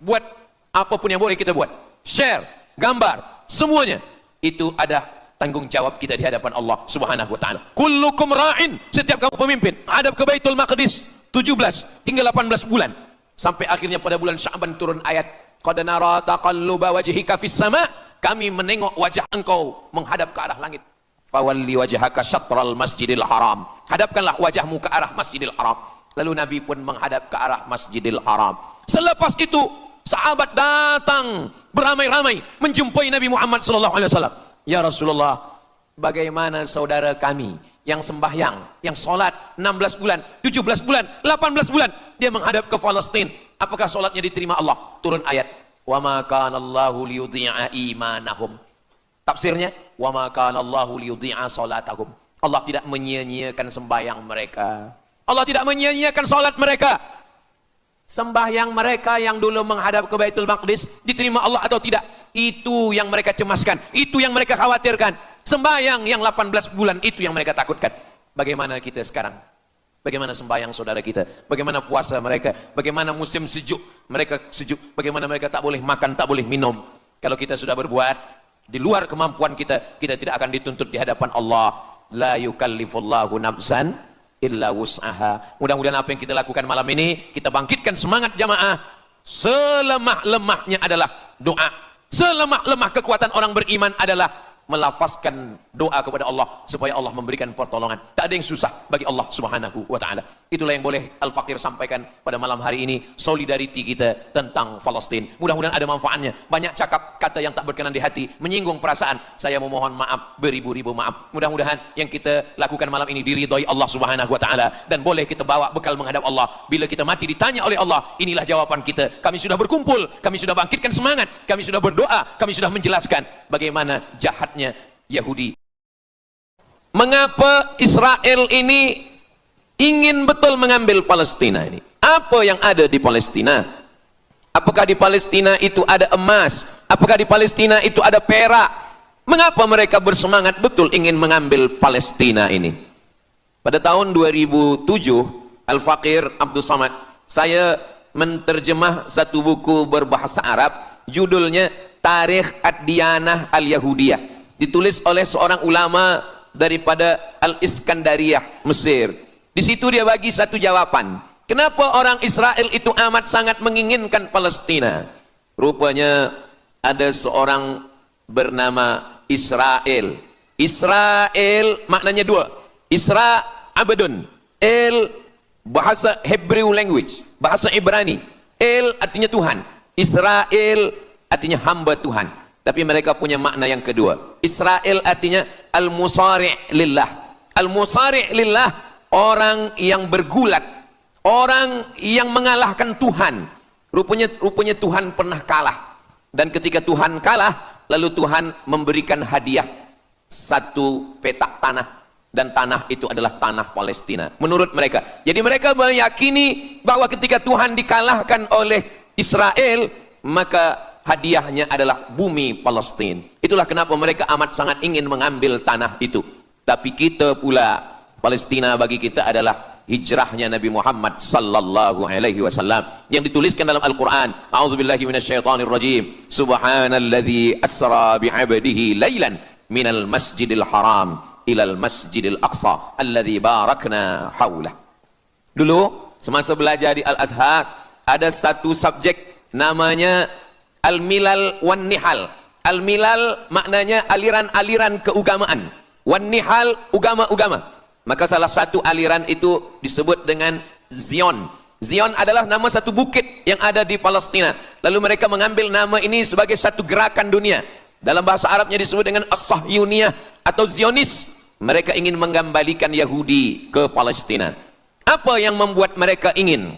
buat apapun yang boleh kita buat, share, gambar, semuanya itu ada tanggung jawab kita di hadapan Allah Subhanahu wa taala. Kullukum ra'in, setiap kamu pemimpin, hadap ke Baitul Maqdis 17 hingga 18 bulan. Sampai akhirnya pada bulan Sya'ban turun ayat, qad nara taqalluba wajhika fis sama', kami menengok wajah engkau menghadap ke arah langit. Fawalli wajhaka syatral masjidil haram, hadapkanlah wajahmu ke arah Masjidil Haram. Lalu Nabi pun menghadap ke arah Masjidil Haram. Selepas itu sahabat datang beramai-ramai menjumpai Nabi Muhammad SAW. Ya Rasulullah, bagaimana saudara kami yang sembahyang, yang solat 16 bulan, 17 bulan, 18 bulan, dia menghadap ke Palestina, apakah solatnya diterima Allah? Turun ayat, wa ma kana Allahu liyudhi'a imanahum. Tafsirnya, wa ma kana Allahu liyudhi'a salatahum. Allah tidak menyia-nyiakan sembahyang mereka, Allah tidak menyia-nyiakan solat mereka. Sembahyang mereka yang dulu menghadap ke Baitul Maqdis diterima Allah atau tidak, itu yang mereka cemaskan, itu yang mereka khawatirkan. Sembahyang yang 18 bulan itu yang mereka takutkan. Bagaimana kita sekarang? Bagaimana sembahyang saudara kita? Bagaimana puasa mereka? Bagaimana musim sejuk mereka sejuk? Bagaimana mereka tak boleh makan, tak boleh minum? Kalau kita sudah berbuat di luar kemampuan kita, kita tidak akan dituntut di hadapan Allah. La yukallifullahu nafsan illa wus'aha. Mudah-mudahan apa yang kita lakukan malam ini, kita bangkitkan semangat jamaah. Selemah-lemahnya adalah doa. Selemah-lemah kekuatan orang beriman adalah melafazkan doa kepada Allah supaya Allah memberikan pertolongan. Tak ada yang susah bagi Allah Subhanahu wa taala. Itulah yang boleh Al-Faqir sampaikan pada malam hari ini, solidariti kita tentang Palestina. Mudah-mudahan ada manfaatnya. Banyak cakap kata yang tak berkenan di hati, menyinggung perasaan, saya memohon maaf beribu-ribu maaf. Mudah-mudahan yang kita lakukan malam ini diridhai Allah Subhanahu wa taala dan boleh kita bawa bekal menghadap Allah. Bila kita mati ditanya oleh Allah, inilah jawaban kita. Kami sudah berkumpul, kami sudah bangkitkan semangat, kami sudah berdoa, kami sudah menjelaskan bagaimana jahat Yahudi. Mengapa Israel ini ingin betul mengambil Palestina ini? Apa yang ada di Palestina? Apakah di Palestina itu ada emas? Apakah di Palestina itu ada perak? Mengapa mereka bersemangat betul ingin mengambil Palestina ini? Pada tahun 2007, Al-Faqir Abdul Somad, saya menterjemah satu buku berbahasa Arab, judulnya Tarikh Ad-Diyanah Al-Yahudiyah, ditulis oleh seorang ulama daripada Al-Iskandariyah, Mesir. Di situ dia bagi satu jawaban. Kenapa orang Israel itu amat sangat menginginkan Palestina? Rupanya ada seorang bernama Israel. Israel maknanya dua. Isra abdun. El bahasa Hebrew language, bahasa Ibrani. El artinya Tuhan. Israel artinya hamba Tuhan. Tapi mereka punya makna yang kedua. Israel artinya al-musari' lillah. Al-musari' lillah, orang yang bergulat, orang yang mengalahkan Tuhan. Rupanya Tuhan pernah kalah. Dan ketika Tuhan kalah, lalu Tuhan memberikan hadiah satu petak tanah. Dan tanah itu adalah tanah Palestina. Menurut mereka. Jadi mereka meyakini bahwa ketika Tuhan dikalahkan oleh Israel, maka hadiahnya adalah bumi Palestina. Itulah kenapa mereka amat sangat ingin mengambil tanah itu. Tapi kita pula, Palestina bagi kita adalah hijrahnya Nabi Muhammad sallallahu alaihi wasallam yang dituliskan dalam Al-Qur'an. A'udzubillahi minasyaitonir rajim. Subhanalladzi asra bi'abdihi lailan minal masjidil haram ilal masjidil aqsa alladzi barakna haulah. Dulu semasa belajar di Al-Azhar ada satu subjek namanya Al-Milal wan Nihal. Al-Milal maknanya aliran-aliran keagamaan. Wan Nihal agama-agama. Maka salah satu aliran itu disebut dengan Zion. Zion adalah nama satu bukit yang ada di Palestina. Lalu mereka mengambil nama ini sebagai satu gerakan dunia. Dalam bahasa Arabnya disebut dengan As-Sahyuniyah atau Zionis. Mereka ingin mengembalikan Yahudi ke Palestina. Apa yang membuat mereka ingin?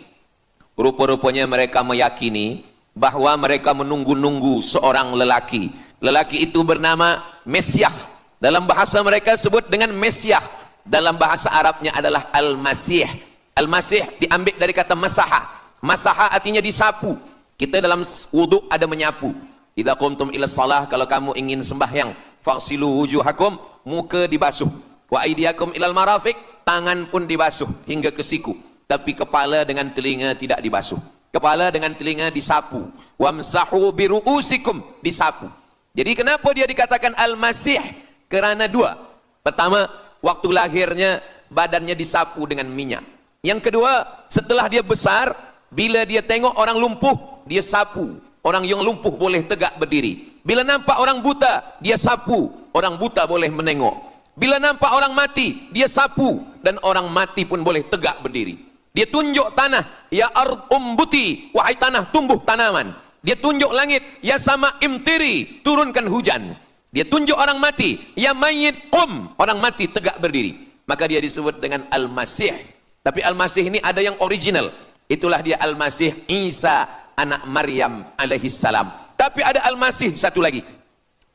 Rupa-rupanya mereka meyakini bahwa mereka menunggu-nunggu seorang lelaki. Lelaki itu bernama Mesiah. Dalam bahasa mereka sebut dengan Mesiah. Dalam bahasa Arabnya adalah Al-Masih. Al-Masih diambil dari kata masaha. Masaha artinya disapu. Kita dalam wudhu ada menyapu. Idza qumtum ila shalah, kalau kamu ingin sembahyang, faghsilu wujuhakum, muka dibasuh. Wa aydiyakum ilal marafiq, tangan pun dibasuh hingga ke siku. Tapi kepala dengan telinga tidak dibasuh. Kepala dengan telinga disapu. Wamsahu biruusikum, disapu. Jadi kenapa dia dikatakan Al-Masih? Kerana dua. Pertama, waktu lahirnya badannya disapu dengan minyak. Yang kedua, setelah dia besar, bila dia tengok orang lumpuh, dia sapu. Orang yang lumpuh boleh tegak berdiri. Bila nampak orang buta, dia sapu. Orang buta boleh menengok. Bila nampak orang mati, dia sapu. Dan orang mati pun boleh tegak berdiri. Dia tunjuk tanah, ya ard umbuti, wahai tanah tumbuh tanaman. Dia tunjuk langit, ya sama imtiri, turunkan hujan. Dia tunjuk orang mati, ya mayyit qum, orang mati tegak berdiri. Maka dia disebut dengan Al-Masih. Tapi Al-Masih ini ada yang original. Itulah dia Al-Masih Isa anak Maryam alaihi salam. Tapi ada Al-Masih satu lagi.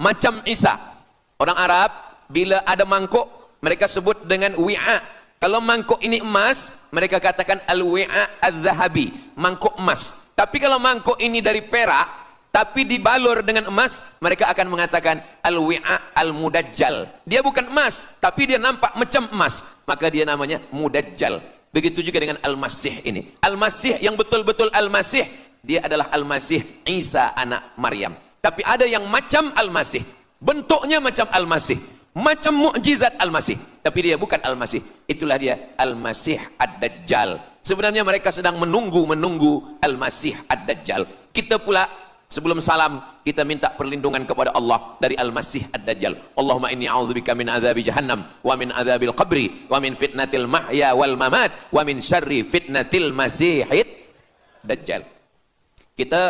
Macam Isa. Orang Arab bila ada mangkuk, mereka sebut dengan wi'a. Kalau mangkuk ini emas, mereka katakan al-wi'a az-zahabi, mangkuk emas. Tapi kalau mangkuk ini dari perak, tapi dibalur dengan emas, mereka akan mengatakan al-wi'a al-mudajjal. Dia bukan emas, tapi dia nampak macam emas, maka dia namanya mudajjal. Begitu juga dengan Al-Masih ini. Al-Masih yang betul-betul Al-Masih, dia adalah Al-Masih Isa anak Maryam. Tapi ada yang macam Al-Masih, bentuknya macam Al-Masih, macam mukjizat Al-Masih, tapi dia bukan Al-Masih. Itulah dia Al-Masih Ad-Dajjal. Sebenarnya mereka sedang menunggu Al-Masih Ad-Dajjal. Kita pula sebelum salam, kita minta perlindungan kepada Allah dari Al-Masih Ad-Dajjal. Allahumma inni a'udzubika min adzabi jahannam wa min adzabil qabri wa min fitnatil mahya wal mamat wa min syarri fitnatil masihid Dajjal. Kita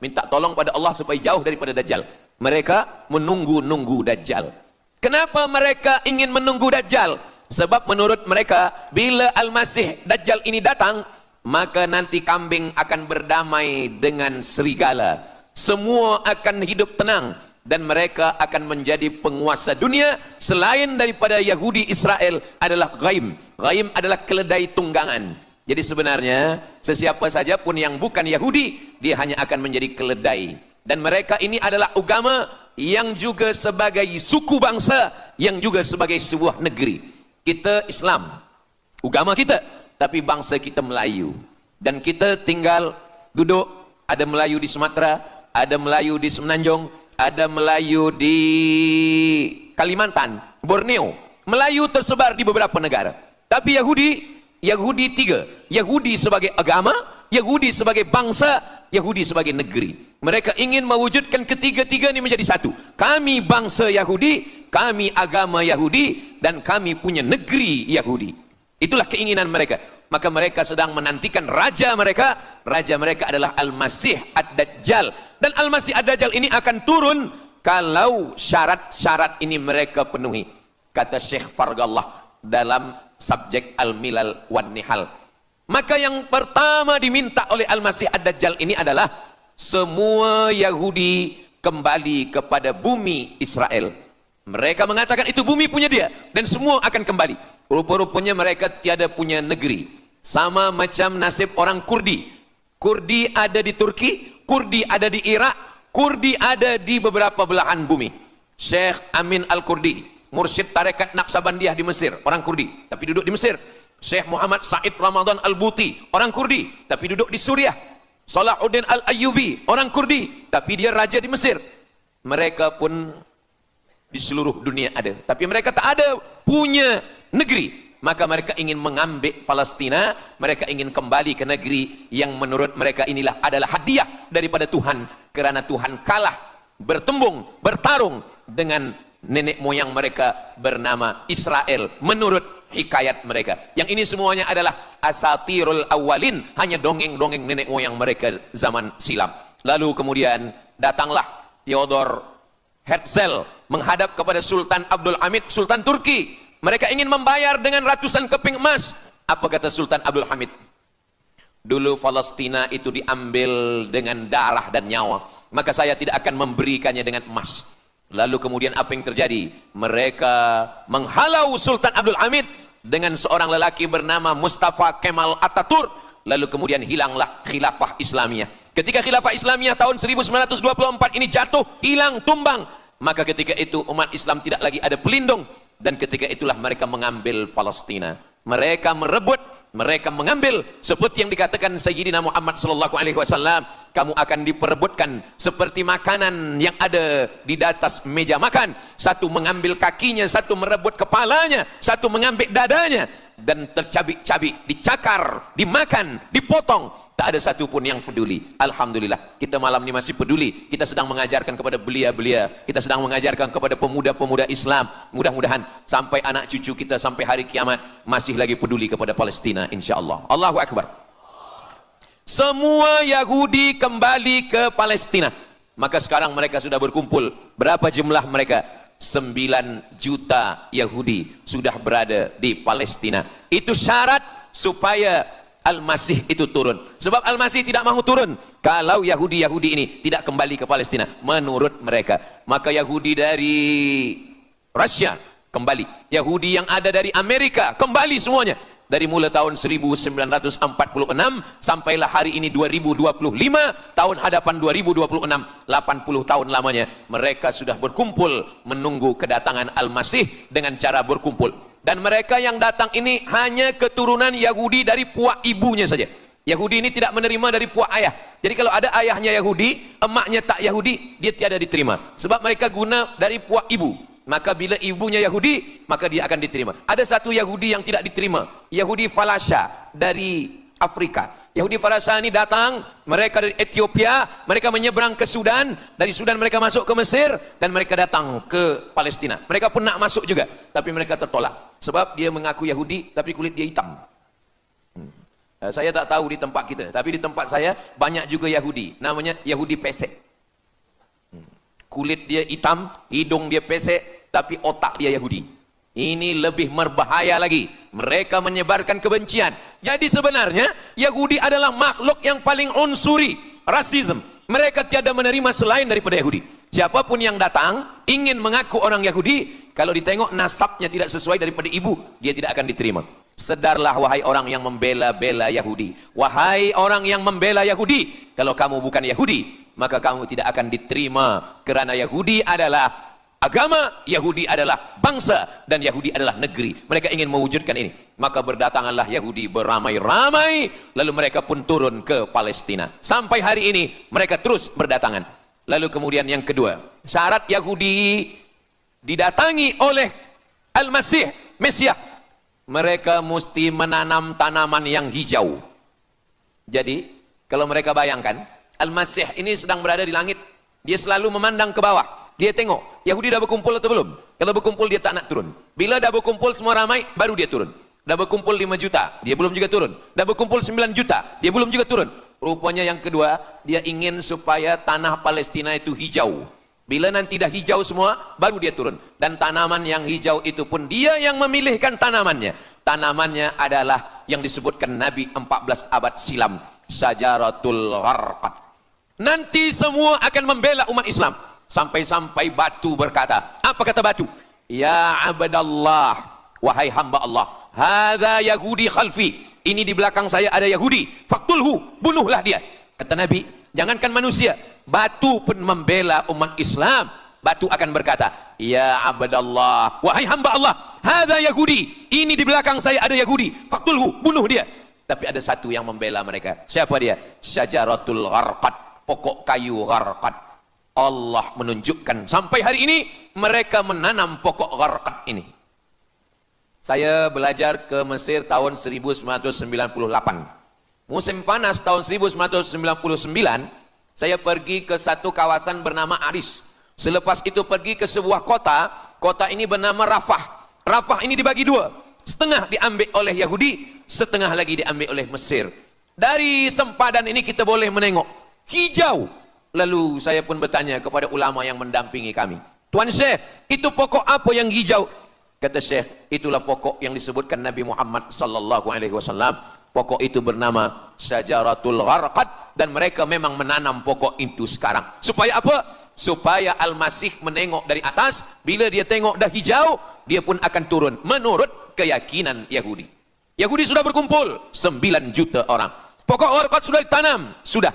minta tolong pada Allah supaya jauh daripada Dajjal. Mereka menunggu-nunggu Dajjal. Kenapa mereka ingin menunggu Dajjal? Sebab menurut mereka, bila Al-Masih Dajjal ini datang, maka nanti kambing akan berdamai dengan serigala. Semua akan hidup tenang dan mereka akan menjadi penguasa dunia. Selain daripada Yahudi Israel adalah ghaim. Ghaim adalah keledai tunggangan. Jadi sebenarnya sesiapa saja pun yang bukan Yahudi, dia hanya akan menjadi keledai. Dan mereka ini adalah agama yang juga sebagai suku bangsa, yang juga sebagai sebuah negeri. Kita Islam, agama kita, tapi bangsa kita Melayu. Dan kita tinggal duduk, ada Melayu di Sumatera, ada Melayu di Semenanjung, ada Melayu di Kalimantan, Borneo. Melayu tersebar di beberapa negara. Tapi Yahudi tiga. Yahudi sebagai agama, Yahudi sebagai bangsa, Yahudi sebagai negeri. Mereka ingin mewujudkan ketiga-tiga ini menjadi satu. Kami bangsa Yahudi, kami agama Yahudi, dan kami punya negeri Yahudi. Itulah keinginan mereka. Maka mereka sedang menantikan raja mereka. Raja mereka adalah Al-Masih Ad-Dajjal. Dan Al-Masih Ad-Dajjal ini akan turun kalau syarat-syarat ini mereka penuhi. Kata Syekh Fargallah dalam subjek Al-Milal wan Nihal. Maka yang pertama diminta oleh Al-Masih Ad-Dajjal ini adalah semua Yahudi kembali kepada bumi Israel. Mereka mengatakan itu bumi punya dia dan semua akan kembali. Rupa-rupanya mereka tiada punya negeri. Sama macam nasib orang Kurdi. Kurdi ada di Turki, Kurdi ada di Irak, Kurdi ada di beberapa belahan bumi. Syekh Amin Al-Kurdi, mursyid tarekat Naqsabandiyah di Mesir, orang Kurdi, tapi duduk di Mesir. Syekh Muhammad Said Ramadan Al-Buti, orang Kurdi, tapi duduk di Suriah. Salahuddin Al-Ayyubi, orang Kurdi, tapi dia raja di Mesir. Mereka pun di seluruh dunia ada, tapi mereka tak ada punya negeri. Maka mereka ingin mengambil Palestina, mereka ingin kembali ke negeri yang menurut mereka inilah adalah hadiah daripada Tuhan, kerana Tuhan kalah bertembung, bertarung dengan nenek moyang mereka bernama Israel menurut hikayat mereka. Yang ini semuanya adalah asatirul awalin, hanya dongeng-dongeng nenek moyang mereka zaman silam. Lalu kemudian datanglah Theodor Herzl menghadap kepada Sultan Abdul Hamid, Sultan Turki. Mereka ingin membayar dengan ratusan keping emas. Apa kata Sultan Abdul Hamid? Dulu Palestina itu diambil dengan darah dan nyawa, maka saya tidak akan memberikannya dengan emas. Lalu kemudian apa yang terjadi? Mereka menghalau Sultan Abdul Hamid dengan seorang lelaki bernama Mustafa Kemal Ataturk. Lalu kemudian hilanglah khilafah Islamiyah. Ketika khilafah Islamiyah tahun 1924 ini jatuh, hilang, tumbang, maka ketika itu umat Islam tidak lagi ada pelindung. Dan ketika itulah mereka mengambil Palestina. Mereka merebut, mereka mengambil, seperti yang dikatakan Sayyidina Muhammad sallallahu alaihi wasallam, kamu akan diperebutkan seperti makanan yang ada di atas meja makan. Satu mengambil kakinya, satu merebut kepalanya, satu mengambil dadanya, dan tercabik-cabik, dicakar, dimakan, dipotong. Tak ada satu pun yang peduli. Alhamdulillah, kita malam ini masih peduli. Kita sedang mengajarkan kepada belia-belia, kita sedang mengajarkan kepada pemuda-pemuda Islam. Mudah-mudahan sampai anak cucu kita sampai hari kiamat masih lagi peduli kepada Palestina, insya-Allah. Allahu Akbar. Semua Yahudi kembali ke Palestina. Maka sekarang mereka sudah berkumpul. Berapa jumlah mereka? 9 juta Yahudi sudah berada di Palestina. Itu syarat supaya Al-Masih itu turun. Sebab Al-Masih tidak mahu turun kalau Yahudi-Yahudi ini tidak kembali ke Palestina menurut mereka. Maka Yahudi dari Rusia kembali, Yahudi yang ada dari Amerika kembali semuanya. Dari mulai tahun 1946 sampailah hari ini 2025, tahun hadapan 2026, 80 tahun lamanya mereka sudah berkumpul menunggu kedatangan Al-Masih dengan cara berkumpul. Dan mereka yang datang ini hanya keturunan Yahudi dari puak ibunya saja. Yahudi ini tidak menerima dari puak ayah. Jadi kalau ada ayahnya Yahudi, emaknya tak Yahudi, dia tiada diterima. Sebab mereka guna dari puak ibu. Maka bila ibunya Yahudi, maka dia akan diterima. Ada satu Yahudi yang tidak diterima, Yahudi Falasha dari Afrika. Yahudi Falasha ini datang, mereka dari Ethiopia, mereka menyeberang ke Sudan, dari Sudan mereka masuk ke Mesir, dan mereka datang ke Palestina. Mereka pun nak masuk juga, tapi mereka tertolak. Sebab dia mengaku Yahudi, tapi kulit dia hitam. Saya tak tahu di tempat kita, tapi di tempat saya banyak juga Yahudi, namanya Yahudi pesek. Kulit dia hitam, hidung dia pesek, tapi otak dia Yahudi. Ini lebih berbahaya lagi. Mereka menyebarkan kebencian. Jadi sebenarnya Yahudi adalah makhluk yang paling unsuri, rasisme. Mereka tiada menerima selain daripada Yahudi. Siapapun yang datang ingin mengaku orang Yahudi, kalau ditengok nasabnya tidak sesuai daripada ibu, dia tidak akan diterima. Sedarlah wahai orang yang membela-bela Yahudi. Wahai orang yang membela Yahudi, kalau kamu bukan Yahudi, maka kamu tidak akan diterima, kerana Yahudi adalah agama, Yahudi adalah bangsa, dan Yahudi adalah negeri. Mereka ingin mewujudkan ini. Maka berdatanganlah Yahudi beramai-ramai, lalu mereka pun turun ke Palestina. Sampai hari ini mereka terus berdatangan. Lalu kemudian yang kedua, syarat Yahudi didatangi oleh Al-Masih, Mesias, mereka mesti menanam tanaman yang hijau. Jadi kalau mereka bayangkan, Al-Masih ini sedang berada di langit, dia selalu memandang ke bawah. Dia tengok, Yahudi dah berkumpul atau belum? Kalau berkumpul dia tak nak turun. Bila dah berkumpul semua ramai, baru dia turun. Dah berkumpul 5 juta, dia belum juga turun. Dah berkumpul 9 juta, dia belum juga turun. Rupanya yang kedua, dia ingin supaya tanah Palestina itu hijau. Bila nanti dah hijau semua, baru dia turun. Dan tanaman yang hijau itu pun dia yang memilihkan tanamannya. Tanamannya adalah yang disebutkan Nabi 14 abad silam, Syajaratul Gharqad. Nanti semua akan membela umat Islam. Sampai-sampai batu berkata, apa kata batu? Ya abdallah, wahai hamba Allah, hadza Yahudi khalfi, ini di belakang saya ada Yahudi, faktulhu, bunuhlah dia. Kata Nabi, jangankan manusia, batu pun membela umat Islam. Batu akan berkata, ya abdallah, wahai hamba Allah, hadza Yahudi, ini di belakang saya ada Yahudi, faktulhu, bunuh dia. Tapi ada satu yang membela mereka. Siapa dia? Syajaratul Gharqad, pokok kayu Gharqad. Allah menunjukkan sampai hari ini mereka menanam pokok Gharqad ini. Saya belajar ke Mesir tahun 1998. Musim panas tahun 1999, saya pergi ke satu kawasan bernama Aris. Selepas itu pergi ke sebuah kota, kota ini bernama Rafah. Rafah ini dibagi dua, setengah diambil oleh Yahudi, setengah lagi diambil oleh Mesir. Dari sempadan ini kita boleh menengok hijau. Lalu saya pun bertanya kepada ulama yang mendampingi kami, Tuan Syekh, itu pokok apa yang hijau? Kata Syekh, itulah pokok yang disebutkan Nabi Muhammad sallallahu alaihi wasallam. Pokok itu bernama Syajaratul Gharqad, dan mereka memang menanam pokok itu sekarang. Supaya apa? Supaya Al-Masih menengok dari atas, bila dia tengok dah hijau, dia pun akan turun menurut keyakinan Yahudi. Yahudi sudah berkumpul 9 juta orang. Pokok Gharqad sudah ditanam, sudah.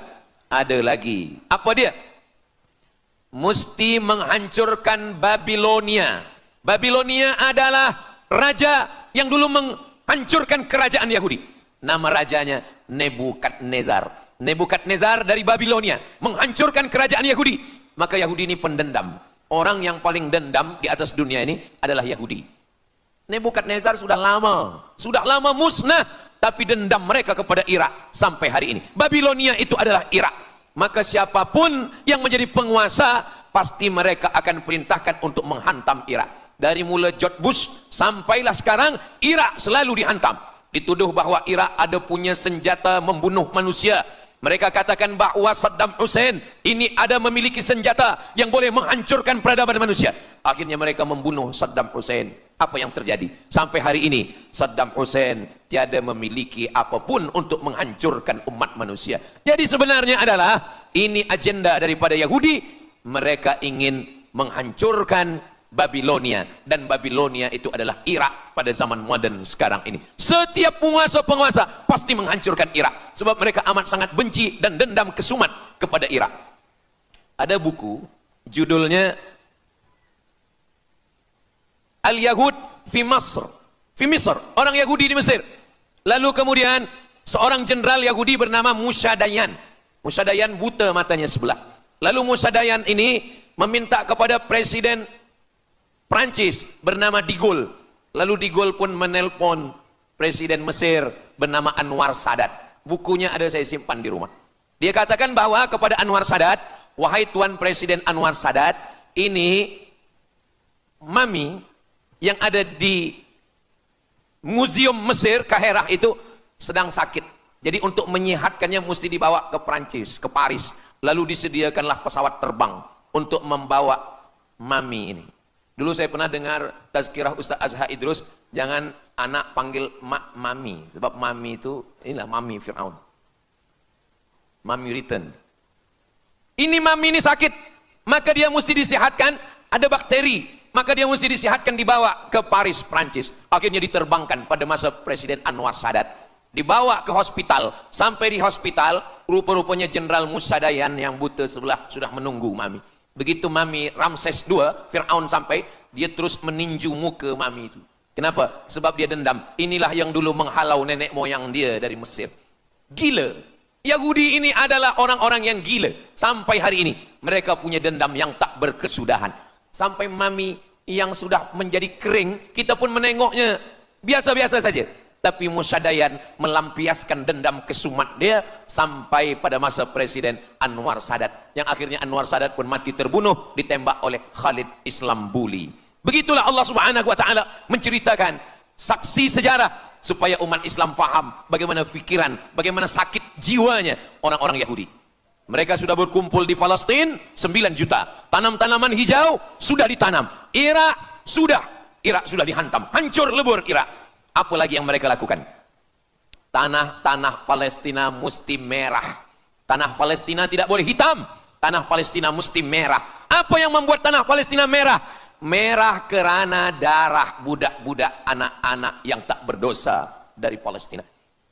Ada lagi. Apa dia? Mesti menghancurkan Babilonia. Babilonia adalah raja yang dulu menghancurkan kerajaan Yahudi. Nama rajanya Nebukadnezar. Nebukadnezar dari Babilonia menghancurkan kerajaan Yahudi. Maka Yahudi ini pendendam. Orang yang paling dendam di atas dunia ini adalah Yahudi. Nebukadnezar sudah lama musnah, tapi dendam mereka kepada Irak sampai hari ini. Babilonia itu adalah Irak. Maka siapapun yang menjadi penguasa, pasti mereka akan perintahkan untuk menghantam Irak. Dari mula George Bush sampailah sekarang, Irak selalu dihantam. Dituduh bahwa Irak ada punya senjata membunuh manusia. Mereka katakan bahwa Saddam Hussein ini ada memiliki senjata yang boleh menghancurkan peradaban manusia. Akhirnya mereka membunuh Saddam Hussein. Apa yang terjadi? Sampai hari ini Saddam Hussein tiada memiliki apapun untuk menghancurkan umat manusia. Jadi sebenarnya adalah ini agenda daripada Yahudi. Mereka ingin menghancurkan Babilonia, dan Babilonia itu adalah Irak pada zaman modern sekarang ini. Setiap penguasa-penguasa pasti menghancurkan Irak, sebab mereka amat sangat benci dan dendam kesumat kepada Irak. Ada buku judulnya Al-Yahud fi Masr, fi Misr, orang Yahudi di Mesir. Lalu kemudian seorang jenderal Yahudi bernama Musa Dayan. Musa Dayan buta matanya sebelah. Lalu Musa Dayan ini meminta kepada Presiden Prancis bernama De Gaulle. Lalu De Gaulle pun menelpon Presiden Mesir bernama Anwar Sadat. Bukunya ada, saya simpan di rumah. Dia katakan bahwa kepada Anwar Sadat, wahai Tuan Presiden Anwar Sadat, ini mami yang ada di Museum Mesir Kaherah itu sedang sakit. Jadi untuk menyehatkannya mesti dibawa ke Prancis, ke Paris. Lalu disediakanlah pesawat terbang untuk membawa mami ini. Dulu saya pernah dengar tazkirah Ustaz Azhar Idrus, jangan anak panggil mak mami, sebab mami itu inilah mami Fir'aun. Mami return. Ini mami ini sakit, maka dia mesti disihatkan, ada bakteri, maka dia mesti disihatkan, dibawa ke Paris, Prancis. Akhirnya diterbangkan pada masa Presiden Anwar Sadat. Dibawa ke hospital, sampai di hospital, rupa-rupanya Jenderal Musa Dayan yang buta sebelah sudah menunggu mami. Begitu mami Ramses II, Fir'aun sampai, dia terus meninju muka mami itu. Kenapa? Sebab dia dendam. Inilah yang dulu menghalau nenek moyang dia dari Mesir. Gila. Yahudi ini adalah orang-orang yang gila. Sampai hari ini, mereka punya dendam yang tak berkesudahan. Sampai mami yang sudah menjadi kering, kita pun menengoknya biasa-biasa saja. Tapi Musa Dayan melampiaskan dendam kesumat dia sampai pada masa Presiden Anwar Sadat, yang akhirnya Anwar Sadat pun mati terbunuh ditembak oleh Khalid Islambuli. Begitulah Allah Subhanahu wa taala menceritakan saksi sejarah supaya umat Islam faham bagaimana pikiran, bagaimana sakit jiwanya orang-orang Yahudi. Mereka sudah berkumpul di Palestina 9 juta. Tanam-tanaman hijau sudah ditanam. Irak sudah dihantam, hancur lebur Irak. Apa lagi yang mereka lakukan? Tanah Palestina mesti merah. Tanah Palestina tidak boleh hitam. Tanah Palestina mesti merah. Apa yang membuat tanah Palestina merah? Merah karena darah budak-budak anak-anak yang tak berdosa dari Palestina.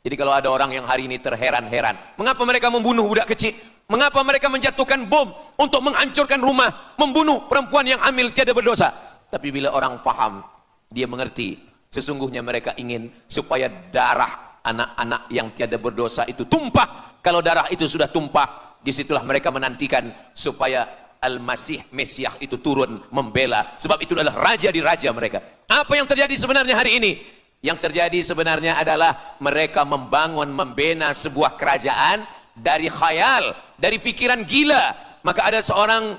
Jadi kalau ada orang yang hari ini terheran-heran, mengapa mereka membunuh budak kecil? Mengapa mereka menjatuhkan bom untuk menghancurkan rumah, membunuh perempuan yang hamil tiada berdosa? Tapi bila orang faham, dia mengerti, sesungguhnya mereka ingin supaya darah anak-anak yang tiada berdosa itu tumpah. Kalau darah itu sudah tumpah, disitulah mereka menantikan supaya Al-Masih, Mesiah itu turun membela. Sebab itu adalah raja di raja mereka. Apa yang terjadi sebenarnya hari ini? Yang terjadi sebenarnya adalah mereka membangun, membina sebuah kerajaan dari khayal, dari pikiran gila. Maka ada seorang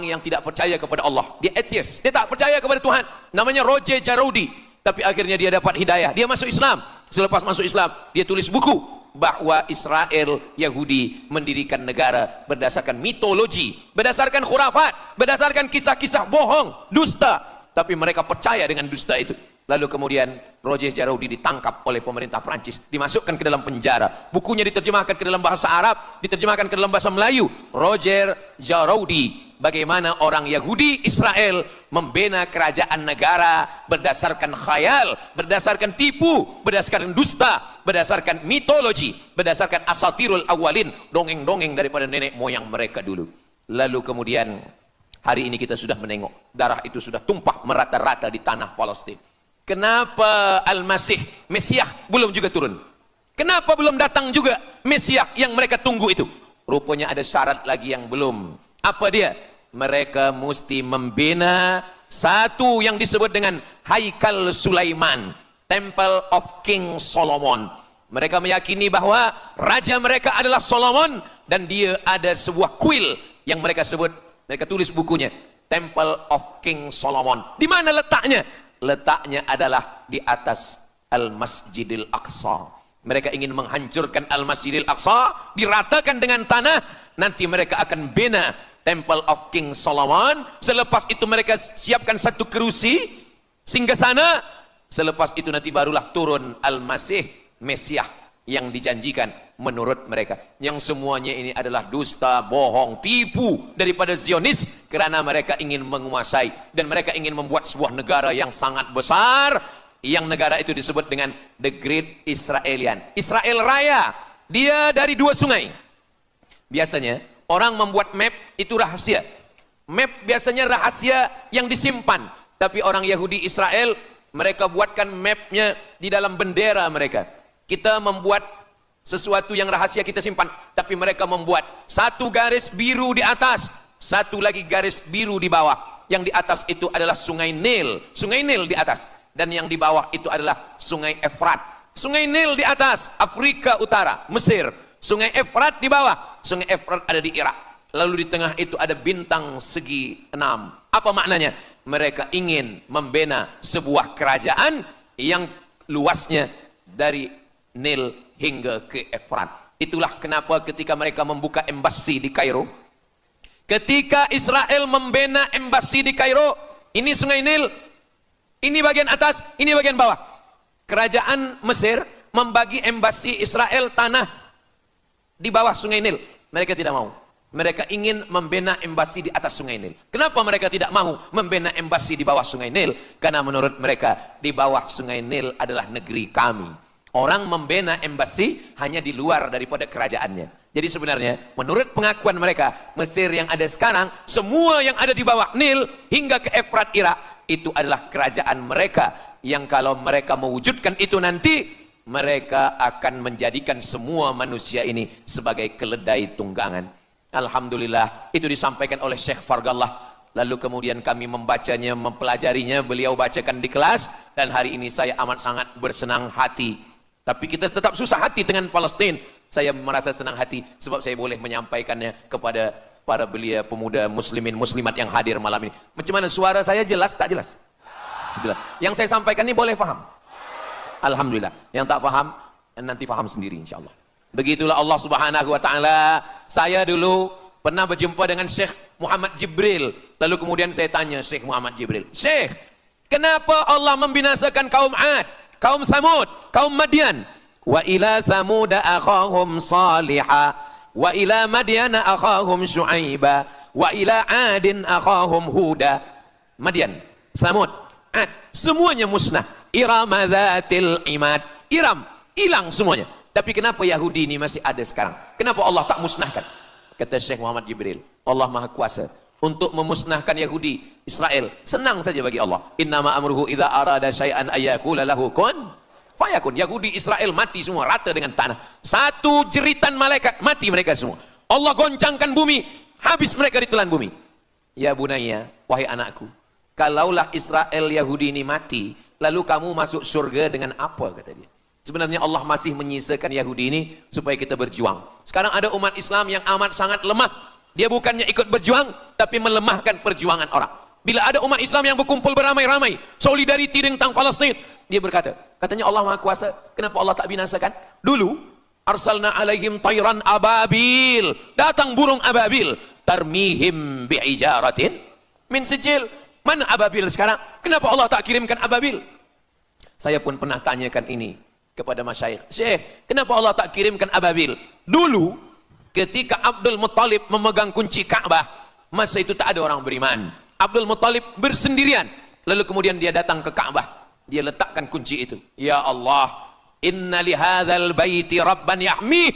yang tidak percaya kepada Allah. Dia atheist, dia tak percaya kepada Tuhan. Namanya Roger Jaroudi. Tapi akhirnya dia dapat hidayah. Dia masuk Islam. Selepas masuk Islam, dia tulis buku bahwa Israel Yahudi mendirikan negara berdasarkan mitologi, berdasarkan khurafat, berdasarkan kisah-kisah bohong, dusta. Tapi mereka percaya dengan dusta itu. Lalu kemudian Roger Jaroudi ditangkap oleh pemerintah Prancis, dimasukkan ke dalam penjara. Bukunya diterjemahkan ke dalam bahasa Arab, diterjemahkan ke dalam bahasa Melayu. Roger Jaroudi, bagaimana orang Yahudi Israel membina kerajaan negara berdasarkan khayal, berdasarkan tipu, berdasarkan dusta, berdasarkan mitologi, berdasarkan asatirul awalin, dongeng-dongeng daripada nenek moyang mereka dulu. Lalu kemudian hari ini kita sudah menengok darah itu sudah tumpah merata-rata di tanah Palestina. Kenapa Al-Masih, Mesiah belum juga turun? Kenapa belum datang juga Mesiah yang mereka tunggu itu? Rupanya ada syarat lagi yang belum. Apa dia? Mereka mesti membina satu yang disebut dengan Haikal Sulaiman, Temple of King Solomon. Mereka meyakini bahwa raja mereka adalah Solomon dan dia ada sebuah kuil yang mereka sebut, mereka tulis bukunya Temple of King Solomon. Di mana letaknya? Letaknya adalah di atas Al-Masjidil Aqsa. Mereka ingin menghancurkan Al-Masjidil Aqsa, diratakan dengan tanah. Nanti mereka akan bina Temple of King Solomon. Selepas itu mereka siapkan satu kerusi singgasana. Selepas itu nanti barulah turun Al-Masih, Mesiah yang dijanjikan menurut mereka. Yang semuanya ini adalah dusta, bohong, tipu daripada Zionis, kerana mereka ingin menguasai dan mereka ingin membuat sebuah negara yang sangat besar, yang negara itu disebut dengan The Great Israelian, Israel Raya. Dia dari dua sungai. Biasanya orang membuat map itu rahasia. Map biasanya rahasia yang disimpan, tapi orang Yahudi Israel mereka buatkan mapnya di dalam bendera mereka. Kita membuat sesuatu yang rahasia kita simpan, tapi mereka membuat satu garis biru di atas, satu lagi garis biru di bawah. Yang di atas itu adalah sungai Nil di atas, dan yang di bawah itu adalah sungai Efrat. Sungai Nil di atas, Afrika Utara, Mesir. Sungai Efrat di bawah, sungai Efrat ada di Irak. Lalu di tengah itu ada bintang segi 6. Apa maknanya? Mereka ingin membina sebuah kerajaan yang luasnya dari Nil hingga ke Efrat. Itulah kenapa ketika mereka membuka embasi di Kairo, ketika Israel membina embasi di Kairo, ini sungai Nil, ini bagian atas, ini bagian bawah. Kerajaan Mesir membagi embasi Israel tanah di bawah sungai Nil. Mereka tidak mau. Mereka ingin membina embasi di atas sungai Nil. Kenapa mereka tidak mau membina embasi di bawah sungai Nil? Karena menurut mereka di bawah sungai Nil adalah negeri kami. Orang membina embasi hanya di luar daripada kerajaannya. Jadi sebenarnya menurut pengakuan mereka, Mesir yang ada sekarang, semua yang ada di bawah Nil hingga ke Efrat Irak, itu adalah kerajaan mereka. Yang kalau mereka mewujudkan itu nanti, mereka akan menjadikan semua manusia ini sebagai keledai tunggangan. Alhamdulillah, itu disampaikan oleh Syekh Fargallah. Lalu kemudian kami membacanya, mempelajarinya, beliau bacakan di kelas, dan hari ini saya amat sangat bersenang hati. Tapi kita tetap susah hati dengan Palestina. Saya merasa senang hati sebab saya boleh menyampaikannya kepada para belia pemuda muslimin muslimat yang hadir malam ini. Macam mana suara saya, jelas tak jelas? Jelas. Yang saya sampaikan ini boleh faham? Alhamdulillah. Yang tak faham nanti faham sendiri insyaallah. Begitulah Allah Subhanahu wa taala. Saya dulu pernah berjumpa dengan Syekh Muhammad Jibril. Lalu kemudian saya tanya Syekh Muhammad Jibril, "Syekh, Kenapa Allah membinasakan kaum Ad, kaum Samud, kaum Madian? Wa ila Samud akhahum Salihah, wa ila Madian akhahum Syuaiba, wa ila Adin akhahum Huda. Madian, Samud, Ad, semuanya musnah. Iram dzatil imad. Iram, hilang semuanya. Tapi kenapa Yahudi ini masih ada sekarang? Kenapa Allah tak musnahkan? Kata Syekh Muhammad Jibril, Allah Maha Kuasa untuk memusnahkan Yahudi, Israel. Senang saja bagi Allah. Innama amruhu idza arada syai'an ayyakula lahu kun fayakun. Yahudi Israel mati semua rata dengan tanah. Satu jeritan malaikat mati mereka semua. Allah goncangkan bumi, habis mereka ditelan bumi. Ya bunayya, wahai anakku, kalaulah Israel Yahudi ini mati, lalu kamu masuk surga dengan apa, kata dia. Sebenarnya Allah masih menyisakan Yahudi ini supaya kita berjuang. Sekarang ada umat Islam yang amat sangat lemah. Dia bukannya ikut berjuang, tapi melemahkan perjuangan orang. Bila ada umat Islam yang berkumpul beramai-ramai, solidariti tentang Palestin, dia berkata, katanya Allah Maha Kuasa, kenapa Allah tak binasakan? Dulu, arsalna alaihim tayran ababil, datang burung ababil, tarmihim bi'ijaratin min sijil. Mana ababil sekarang? Kenapa Allah tak kirimkan ababil? Saya pun pernah tanyakan ini kepada masyayikh. Syekh, kenapa Allah tak kirimkan ababil? Dulu, ketika Abdul Muttalib memegang kunci Ka'bah, masa itu tak ada orang beriman. Abdul Muttalib bersendirian. Lalu kemudian dia datang ke Ka'bah. Dia letakkan kunci itu. Ya Allah, inna lihadzal baiti rabban yahmih.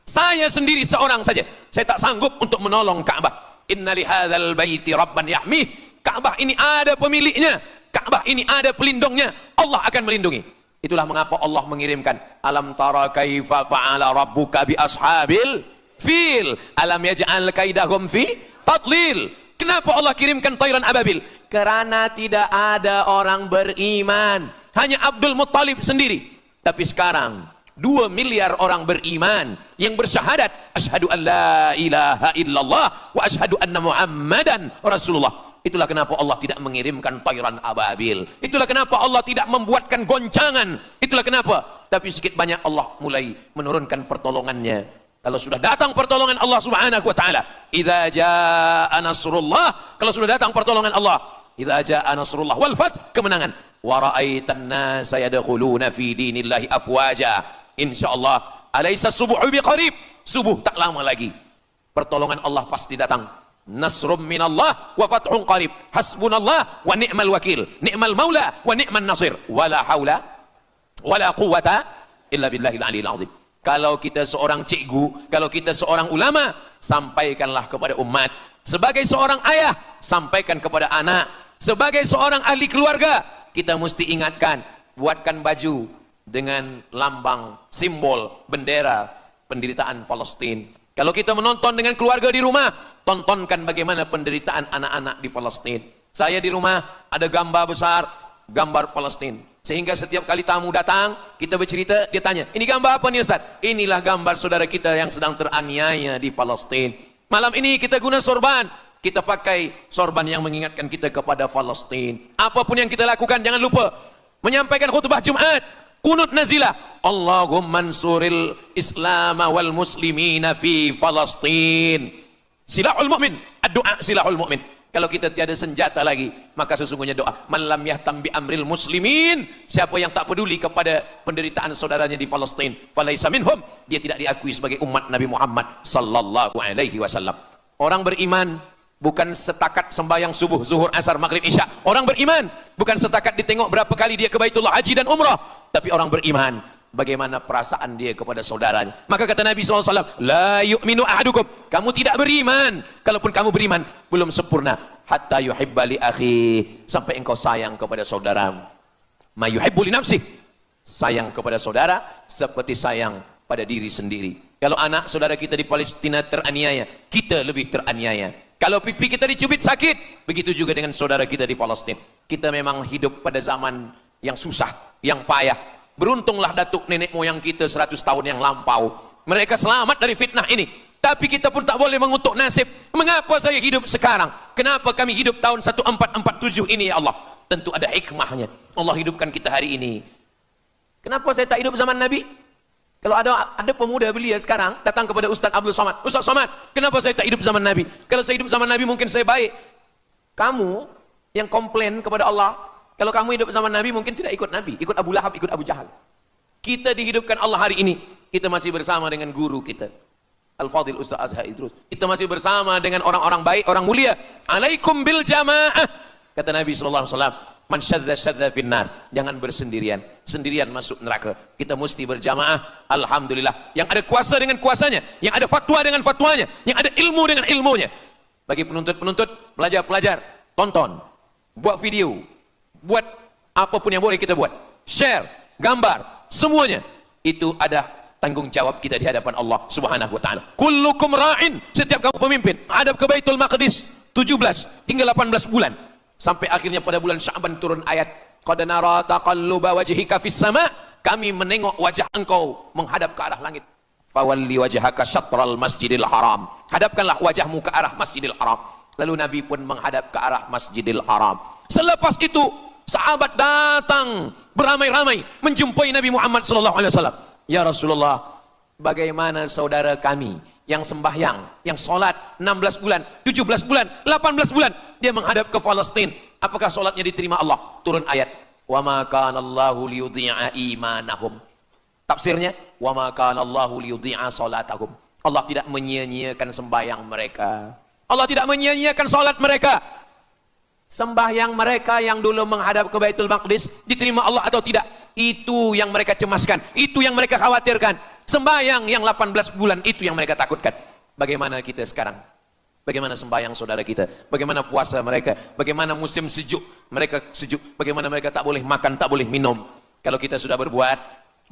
Saya sendiri seorang saja. Saya tak sanggup untuk menolong Ka'bah. Inna lihadzal baiti rabban yahmih. Ka'bah ini ada pemiliknya. Ka'bah ini ada pelindungnya. Allah akan melindungi. Itulah mengapa Allah mengirimkan alam tara kaifa fa'ala rabbuka bi ashabil fil alam yaj'al kaidahum fi tadlil. Kenapa Allah kirimkan tayran ababil? Karena tidak ada orang beriman, hanya Abdul Muttalib sendiri. Tapi sekarang 2 miliar orang beriman yang bersyahadat asyhadu an la ilaha illallah wa asyhadu anna muhammadan rasulullah. Itulah kenapa Allah tidak mengirimkan tayran ababil. Itulah kenapa Allah tidak membuatkan goncangan. Itulah kenapa. Tapi sedikit banyak Allah mulai menurunkan pertolongannya. Kalau sudah datang pertolongan Allah Subhanahu wa taala, idza jaa nasrullah, kalau sudah datang pertolongan Allah, idza jaa nasrullah wal fath, kemenangan. Wa ra'aitan nasa yadkhuluna fi dinillahi afwaja. Insyaallah, alaysa subuhu biqarib. Subuh tak lama lagi. Pertolongan Allah pasti datang. Nasrum minallah wa fathun qarib. Hasbunallah wa ni'mal wakil. Ni'mal maula wa ni'man nasir. Wala haula wala quwata illa billahil aliyil azim. Kalau kita seorang cikgu, kalau kita seorang ulama, sampaikanlah kepada umat. Sebagai seorang ayah, sampaikan kepada anak. Sebagai seorang ahli keluarga, kita mesti ingatkan, buatkan baju dengan lambang, simbol, bendera penderitaan Palestin. Kalau kita menonton dengan keluarga di rumah, tontonkan bagaimana penderitaan anak-anak di Palestin. Saya di rumah ada gambar besar, gambar Palestin. Sehingga setiap kali tamu datang, kita bercerita, dia tanya, ini gambar apa nih Ustaz? Inilah gambar saudara kita yang sedang teraniaya di Palestin. Malam ini kita guna sorban, kita pakai sorban yang mengingatkan kita kepada Palestin. Apapun yang kita lakukan, jangan lupa menyampaikan khutbah Jumat, qunut nazilah, Allahumma ansuril Islam wal muslimina fi Palestin. Silahul mu'min, ad-du'a silahul mu'min. Kalau kita tiada senjata lagi, maka sesungguhnya doa. Man lam yahtam bi amril muslimin, siapa yang tak peduli kepada penderitaan saudaranya di Palestin, falaisa minhum, dia tidak diakui sebagai umat Nabi Muhammad sallallahu alaihi wasallam. Orang beriman bukan setakat sembahyang subuh, zuhur, asar, maghrib, isya. Orang beriman bukan setakat ditengok berapa kali dia ke Baitullah haji dan umrah, tapi orang beriman bagaimana perasaan dia kepada saudaranya. Maka kata Nabi SAW, la yu'minu ahadukum, kamu tidak beriman, kalaupun kamu beriman, belum sempurna, hatta yuhibba li akhi, sampai engkau sayang kepada saudaramu. Ma yuhibbu li nafsih, sayang kepada saudara seperti sayang pada diri sendiri. Kalau anak saudara kita di Palestina teraniaya, kita lebih teraniaya. Kalau pipi kita dicubit sakit, begitu juga dengan saudara kita di Palestina. Kita memang hidup pada zaman yang susah, yang payah. Beruntunglah datuk nenek moyang kita 100 tahun yang lampau. Mereka selamat dari fitnah ini. Tapi kita pun tak boleh mengutuk nasib. Mengapa saya hidup sekarang? Kenapa kami hidup tahun 1447 ini ya Allah? Tentu ada hikmahnya. Allah hidupkan kita hari ini. Kenapa saya tak hidup zaman Nabi? Kalau ada pemuda belia sekarang datang kepada Ustaz Abdul Somad. Ustaz Somad, kenapa saya tak hidup zaman Nabi? Kalau saya hidup zaman Nabi mungkin saya baik. Kamu yang komplain kepada Allah, Kalau kamu hidup sama Nabi mungkin tidak ikut Nabi, ikut Abu Lahab, ikut Abu Jahal. Kita dihidupkan Allah hari ini, kita masih bersama dengan guru kita, Al-Fadhil Ustaz Azhar Idrus. Kita masih bersama dengan orang-orang baik, orang mulia. Alaikum bil jamaah. Kata Nabi SAW, man syadza syadza finnar. Jangan bersendirian, sendirian masuk neraka. Kita mesti berjamaah. Alhamdulillah, yang ada kuasa dengan kuasanya, yang ada fatwa dengan fatwanya, yang ada ilmu dengan ilmunya. Bagi penuntut-penuntut, pelajar-pelajar, tonton, buat video, buat apapun yang boleh kita buat, share, gambar, semuanya itu ada tanggung jawab kita di hadapan Allah Subhanahu wa taala. Kullukum ra'in, setiap kamu pemimpin, hadap ke Baitul Maqdis 17 hingga 18 bulan. Sampai akhirnya pada bulan Sya'ban turun ayat, qad nara taqalluba wajhika fis sama, kami menengok wajah engkau menghadap ke arah langit. Fawalli wajhaka syatral Masjidil Haram. Hadapkanlah wajahmu ke arah Masjidil Haram. Lalu Nabi pun menghadap ke arah Masjidil Haram. Selepas itu sahabat datang beramai-ramai menjumpai Nabi Muhammad sallallahu alaihi wasallam. Ya Rasulullah, bagaimana saudara kami yang sembahyang, yang solat 16 bulan, 17 bulan, 18 bulan, dia menghadap ke Palestina. Apakah solatnya diterima Allah? Turun ayat, wa ma kana Allahu liyudhi'a imanahum. Tafsirnya, wa ma kana Allahu liyudhi'a salatahum. Allah tidak menyia-nyiakan sembahyang mereka. Allah tidak menyia-nyiakan solat mereka. Sembahyang mereka yang dulu menghadap ke Baitul Maqdis diterima Allah atau tidak? Itu yang mereka cemaskan, itu yang mereka khawatirkan. Sembahyang yang 18 bulan itu yang mereka takutkan. Bagaimana kita sekarang? Bagaimana sembahyang saudara kita? Bagaimana puasa mereka? Bagaimana musim sejuk? Mereka sejuk. Bagaimana mereka tak boleh makan, tak boleh minum? Kalau kita sudah berbuat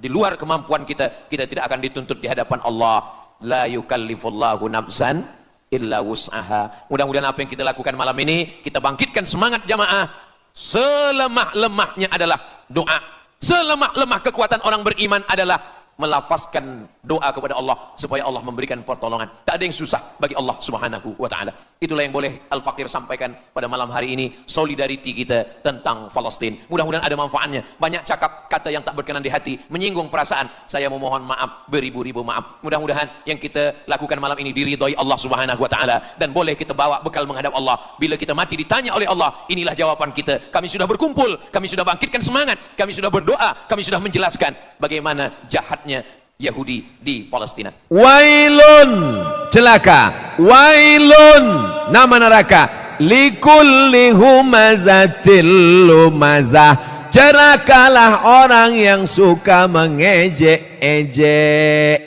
di luar kemampuan kita, kita tidak akan dituntut di hadapan Allah. La yukallifullahu nafsan illa wus'aha. Mudah-mudahan apa yang kita lakukan malam ini, kita bangkitkan semangat jamaah. Selemah-lemahnya adalah doa. Selemah-lemah kekuatan orang beriman adalah melafazkan doa kepada Allah supaya Allah memberikan pertolongan. Tak ada yang susah bagi Allah Subhanahu wa taala. Itulah yang boleh Al-Fakir sampaikan pada malam hari ini, solidariti kita tentang Palestina. Mudah-mudahan ada manfaatnya. Banyak cakap kata yang tak berkenan di hati, menyinggung perasaan. Saya memohon maaf, beribu-ribu maaf. Mudah-mudahan yang kita lakukan malam ini diridhoi Allah Subhanahu wa taala dan boleh kita bawa bekal menghadap Allah. Bila kita mati ditanya oleh Allah, inilah jawaban kita. Kami sudah berkumpul, kami sudah bangkitkan semangat, kami sudah berdoa, kami sudah menjelaskan bagaimana jahatnya Yahudi di Palestina. Wailun, celaka. Wailun, nama neraka. Likulli humazatil lumazah. Celakalah orang yang suka mengejek-ejek.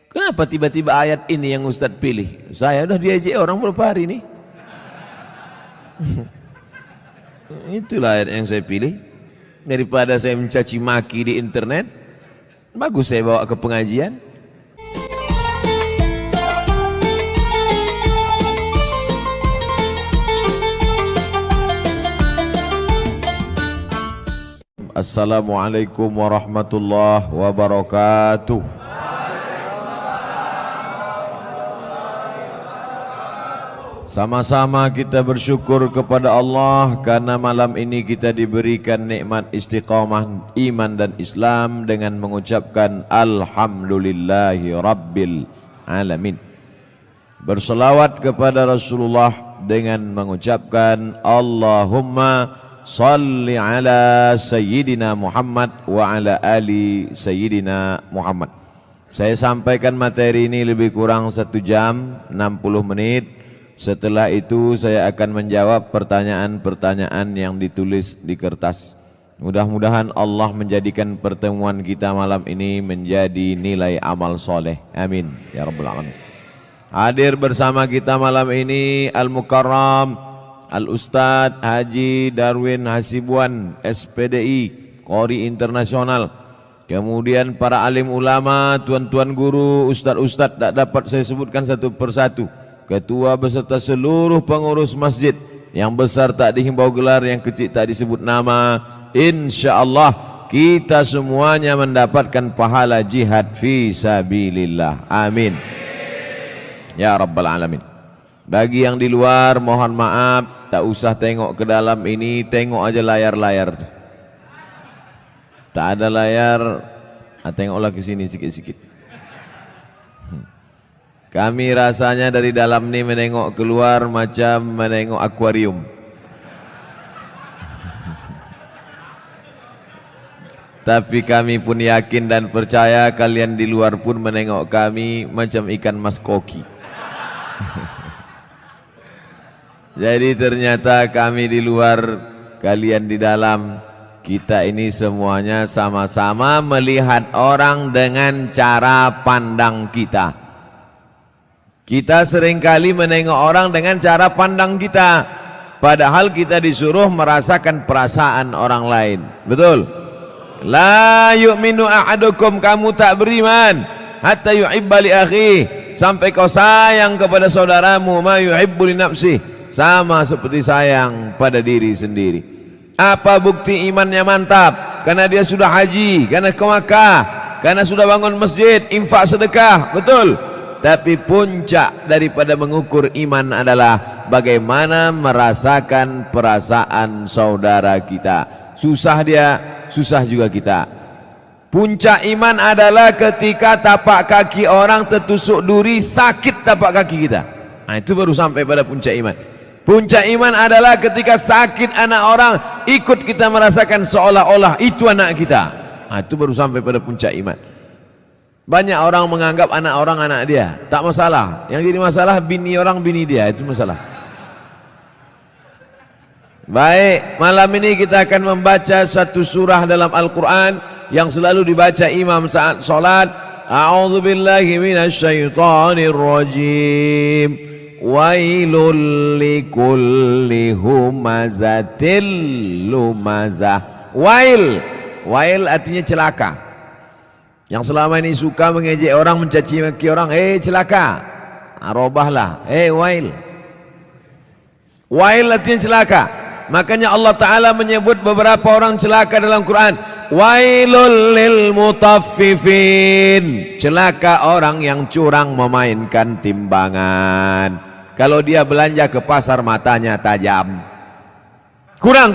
Kenapa tiba-tiba ayat ini yang Ustadz pilih? Saya udah diejek orang berapa hari ini. Itulah ayat yang saya pilih. Daripada saya mencaci maki di internet, bagus saya bawa ke pengajian. Assalamualaikum warahmatullahi wabarakatuh. Sama-sama kita bersyukur kepada Allah karena malam ini kita diberikan nikmat istiqamah iman dan Islam dengan mengucapkan Alhamdulillahi Rabbil Alamin. Berselawat kepada Rasulullah dengan mengucapkan Allahumma salli ala Sayyidina Muhammad wa ala ali Sayyidina Muhammad. Saya sampaikan materi ini lebih kurang 1 jam 60 menit. Setelah itu saya akan menjawab pertanyaan-pertanyaan yang ditulis di kertas. Mudah-mudahan Allah menjadikan pertemuan kita malam ini menjadi nilai amal soleh. Amin ya rabbal alamin. Hadir bersama kita malam ini Al-Mukarram Al-Ustadz Haji Darwin Hasibuan SPDI Qori Internasional. Kemudian para alim ulama, tuan-tuan guru, ustadz-ustadz tak dapat saya sebutkan satu persatu. Ketua beserta seluruh pengurus masjid, yang besar tak dihimbau gelar, yang kecil tak disebut nama. InsyaAllah kita semuanya mendapatkan pahala jihad fi sabilillah. Amin ya rabbal alamin. Bagi yang di luar mohon maaf, tak usah tengok ke dalam ini, tengok aja layar-layar. Tak ada layar, tengoklah ke sini sikit-sikit. Kami rasanya dari dalam ini menengok keluar macam menengok akuarium. Tapi kami pun yakin dan percaya kalian di luar pun menengok kami macam ikan mas koki. Jadi ternyata kami di luar, kalian di dalam. Kita ini semuanya sama-sama melihat orang dengan cara pandang kita. Kita seringkali menengok orang dengan cara pandang kita, padahal kita disuruh merasakan perasaan orang lain. Betul? La yu'minu ahadukum, kamu tak beriman hatta yuhibba li akhi, sampai kau sayang kepada saudaramu ma yuhibbu li nafsi, sama seperti sayang pada diri sendiri. Apa bukti imannya mantap? Karena dia sudah haji, karena ke Makkah, karena sudah bangun masjid, infak sedekah. Betul? Tapi puncak daripada mengukur iman adalah bagaimana merasakan perasaan saudara kita. Susah dia, susah juga kita. Puncak iman adalah ketika tapak kaki orang tertusuk duri, sakit tapak kaki kita. Nah, itu baru sampai pada puncak iman. Puncak iman adalah ketika sakit anak orang, ikut kita merasakan seolah-olah itu anak kita. Nah, itu baru sampai pada puncak iman. Banyak orang menganggap anak orang anak dia, tak masalah. Yang jadi masalah bini orang bini dia, itu masalah. Baik, malam ini kita akan membaca satu surah dalam Al-Quran yang selalu dibaca imam saat sholat. A'udzubillahi minasyaitonir rajim. Wailul likulli humazatil lumazah. Wail artinya celaka. Yang selama ini suka mengejek orang, mencaci maki orang, celaka, robahlah, wail. Wail artinya celaka. Makanya Allah Ta'ala menyebut beberapa orang celaka dalam Quran. Wailul lil mutaffifin, celaka orang yang curang memainkan timbangan. Kalau dia belanja ke pasar matanya tajam, kurang.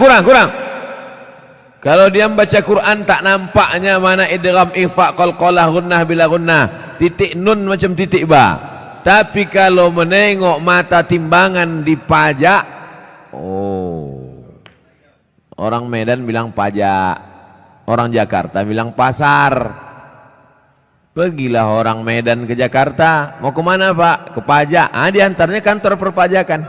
Kalau dia membaca Quran tak nampaknya mana idgham, ikhfa, qalqalah, gunnah bila gunnah, titik nun macam titik ba. Tapi kalau menengok mata timbangan dipajak, orang Medan bilang pajak, orang Jakarta bilang pasar. Pergilah orang Medan ke Jakarta, mau kemana Pak? Ke pajak. Diantaranya kantor perpajakan.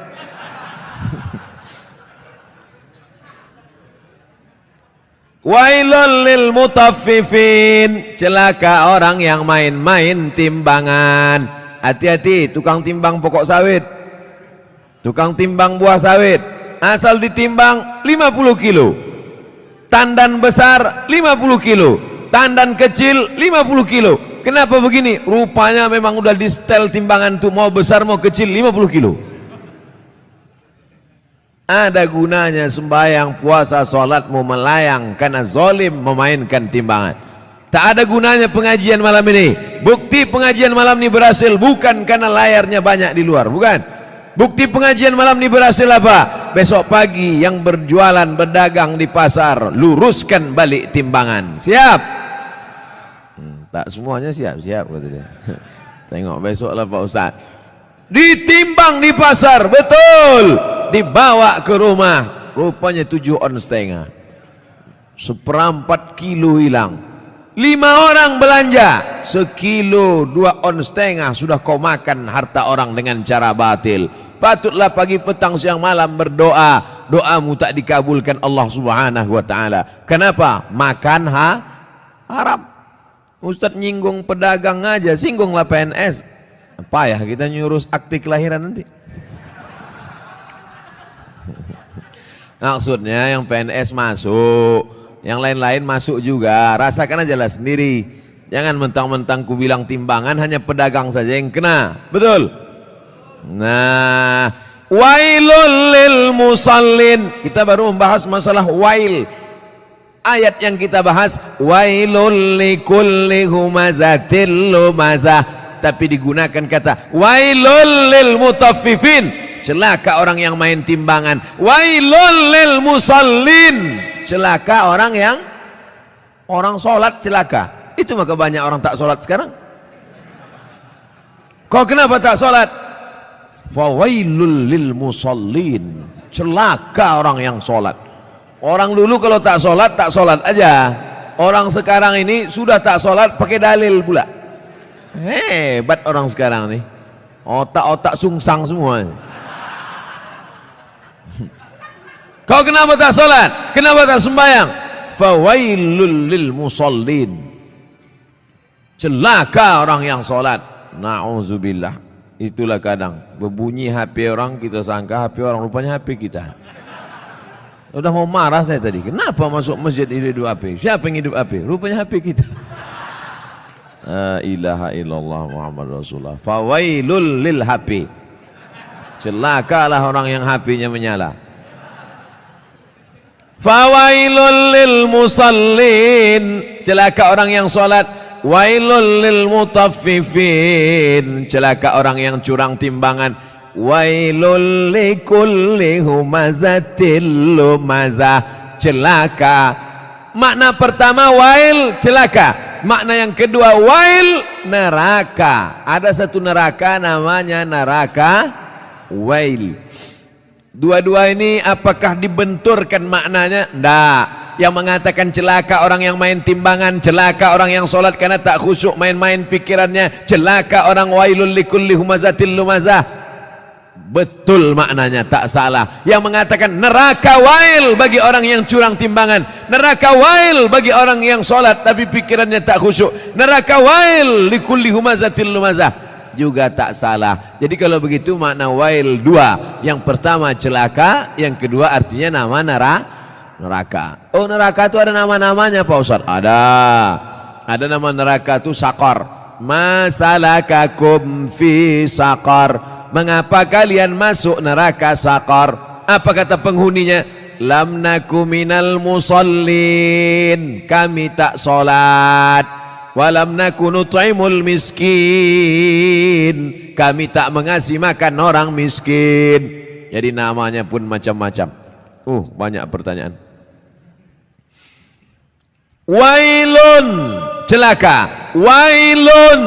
Wailul lil mutaffifin, celaka orang yang main-main timbangan. Hati-hati tukang timbang pokok sawit, tukang timbang buah sawit. Asal ditimbang 50 kilo, tandan besar 50 kilo, tandan kecil 50 kilo. Kenapa begini? Rupanya memang udah di setel timbangan tuh, mau besar mau kecil 50 kilo. Ada gunanya sembahyang, puasa, sholatmu melayang karena zolim memainkan timbangan. Tak ada gunanya pengajian malam ini. Bukti pengajian malam ini berhasil bukan karena layarnya banyak di luar, bukan. Bukti pengajian malam ini berhasil apa? Besok pagi yang berjualan berdagang di pasar, luruskan balik timbangan. Siap? Tak semuanya siap kata dia. Tengok besoklah Pak Ustaz. Ditimbang di pasar, betul. Dibawa ke rumah, rupanya 7,5 on. 1/4 kilo hilang. 5 orang belanja, 1,5 kilo 2,5 on sudah kau makan harta orang dengan cara batil. Patutlah pagi petang siang malam berdoa, doamu tak dikabulkan Allah Subhanahu wa taala. Kenapa? Makan haram. Ustadz nyinggung pedagang aja, singgunglah PNS. Payah kita nyurus akte kelahiran nanti. Maksudnya yang PNS masuk, yang lain-lain masuk juga. Rasakan aja lah sendiri. Jangan mentang-mentang ku bilang timbangan hanya pedagang saja yang kena. Betul? Nah, wailul lil musallin. Kita baru membahas masalah wail. Ayat yang kita bahas wailul likulli humazatil lumazah, tapi digunakan kata wailul lil mutaffifin, celaka orang yang main timbangan. Wailul lil musallin, celaka orang yang sholat celaka. Itu maka banyak orang tak sholat sekarang. Kau kenapa tak sholat? Fawailul lil musallin, celaka orang yang sholat. Orang dulu kalau tak sholat aja. Orang sekarang ini sudah tak sholat pakai dalil pula. Hebat orang sekarang nih. Otak-otak sungsang semua. Kau kenapa tak sholat? Kenapa tak sembahyang? Fawailul lil musallin. Celaka orang yang sholat. Na'udzubillah. Itulah kadang berbunyi HP orang, kita sangka HP orang, rupanya HP kita. Udah mau marah saya tadi. Kenapa masuk masjid hidup HP? Siapa yang hidup HP? Rupanya HP kita. La ilaha illallah Muhammad Rasulullah. Fawailul lil HP. Celakalah orang yang HP-nya menyala. Fawailul lil musallin. Celaka orang yang salat. Wailul lil mutaffifin. Celaka orang yang curang timbangan. Wailul likulli humazatil lumazah. Celaka. Makna pertama wail, celaka. Makna yang kedua wail, neraka. Ada satu neraka namanya neraka wail. Dua-dua ini apakah dibenturkan maknanya? Tidak. Yang mengatakan celaka orang yang main timbangan, celaka orang yang sholat karena tak khusyuk, main-main pikirannya, celaka orang wailul likulli humazatil lumazah. Betul maknanya, tak salah. Yang mengatakan neraka wail bagi orang yang curang timbangan, neraka wail bagi orang yang sholat tapi pikirannya tak khusyuk, neraka wail likulli humazatil lumazah, juga tak salah. Jadi kalau begitu makna wail dua. Yang pertama celaka, yang kedua artinya nama neraka. Oh, neraka itu ada nama-namanya Pak Ustaz? Ada nama neraka itu sakor. Masalakakum fi sakor. Mengapa kalian masuk neraka sakor? Apa kata penghuninya? Lam naku minal musallin. Kami tak solat. Walam naku nut'imul miskin. Kami tak mengasih makan orang miskin. Jadi namanya pun macam-macam. Banyak pertanyaan. Wailun, celaka. Wailun,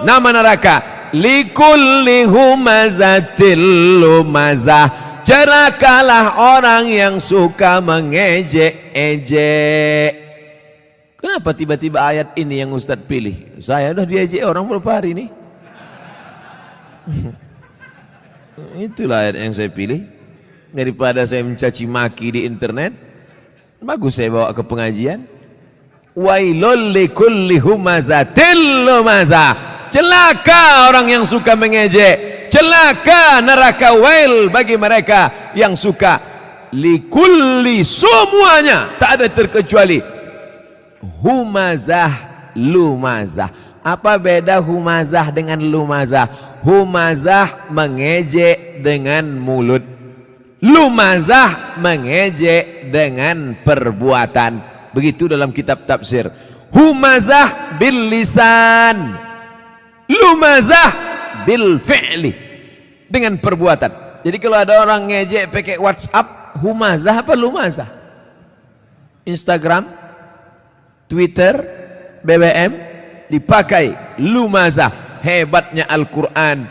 nama neraka. Likulli humazatil lumazah. Celakalah orang yang suka mengejek-ejek. Kenapa tiba-tiba ayat ini yang Ustaz pilih? Saya udah diejek orang beberapa hari ini. Itulah ayat yang saya pilih. Daripada saya mencaci maki di internet, bagus saya bawa ke pengajian. Wailul likulli humazatil lumazah. Celaka orang yang suka mengejek. Celaka neraka wail bagi mereka yang suka. Likulli, semuanya, tak ada terkecuali. Humazah, lumazah. Apa beda humazah dengan lumazah? Humazah mengejek dengan mulut. Lumazah mengejek dengan perbuatan. Begitu dalam kitab tafsir. Humazah bil lisan. Lumazah bil fi'li, dengan perbuatan. Jadi kalau ada orang ngejek pakai WhatsApp, humazah apa lumazah? Instagram, Twitter, BBM dipakai lumazah. Hebatnya Al-Quran,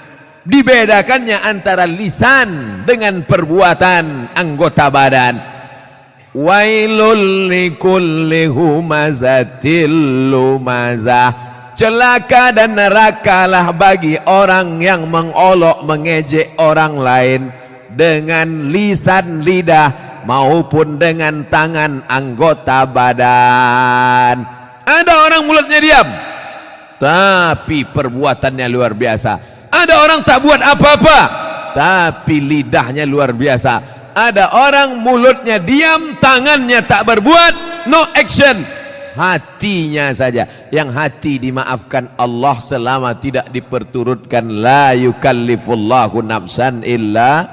dibedakannya antara lisan dengan perbuatan anggota badan. Wailul likulli humazatil lumazah. Celaka dan nerakalah bagi orang yang mengolok mengejek orang lain dengan lisan lidah maupun dengan tangan anggota badan. Ada orang mulutnya diam tapi perbuatannya luar biasa. Ada orang tak buat apa-apa tapi lidahnya luar biasa. Ada orang mulutnya diam, tangannya tak berbuat, no action, hatinya saja. Yang hati dimaafkan Allah selama tidak diperturutkan. La yukallifullahu nafsan illa.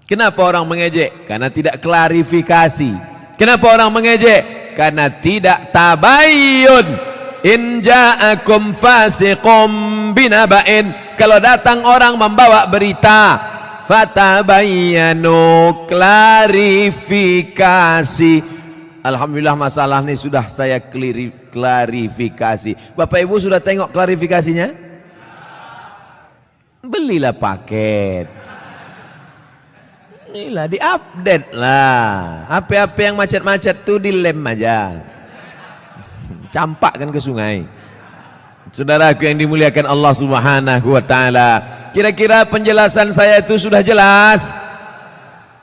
Kenapa orang mengejek? Karena tidak klarifikasi. Kenapa orang mengejek? Karena tidak tabayyun. In ja'akum fasiqum binaba'in. Kalau datang orang membawa berita, fatabayyanu, klarifikasi. Alhamdulillah masalah ini sudah saya klarifikasi. Bapak Ibu sudah tengok klarifikasinya? Belilah paket. Inilah diupdate lah. HP-HP yang macet-macet tuh dilem aja. campakkan ke sungai. Saudaraku yang dimuliakan Allah Subhanahu wa taala, kira-kira penjelasan saya itu sudah jelas?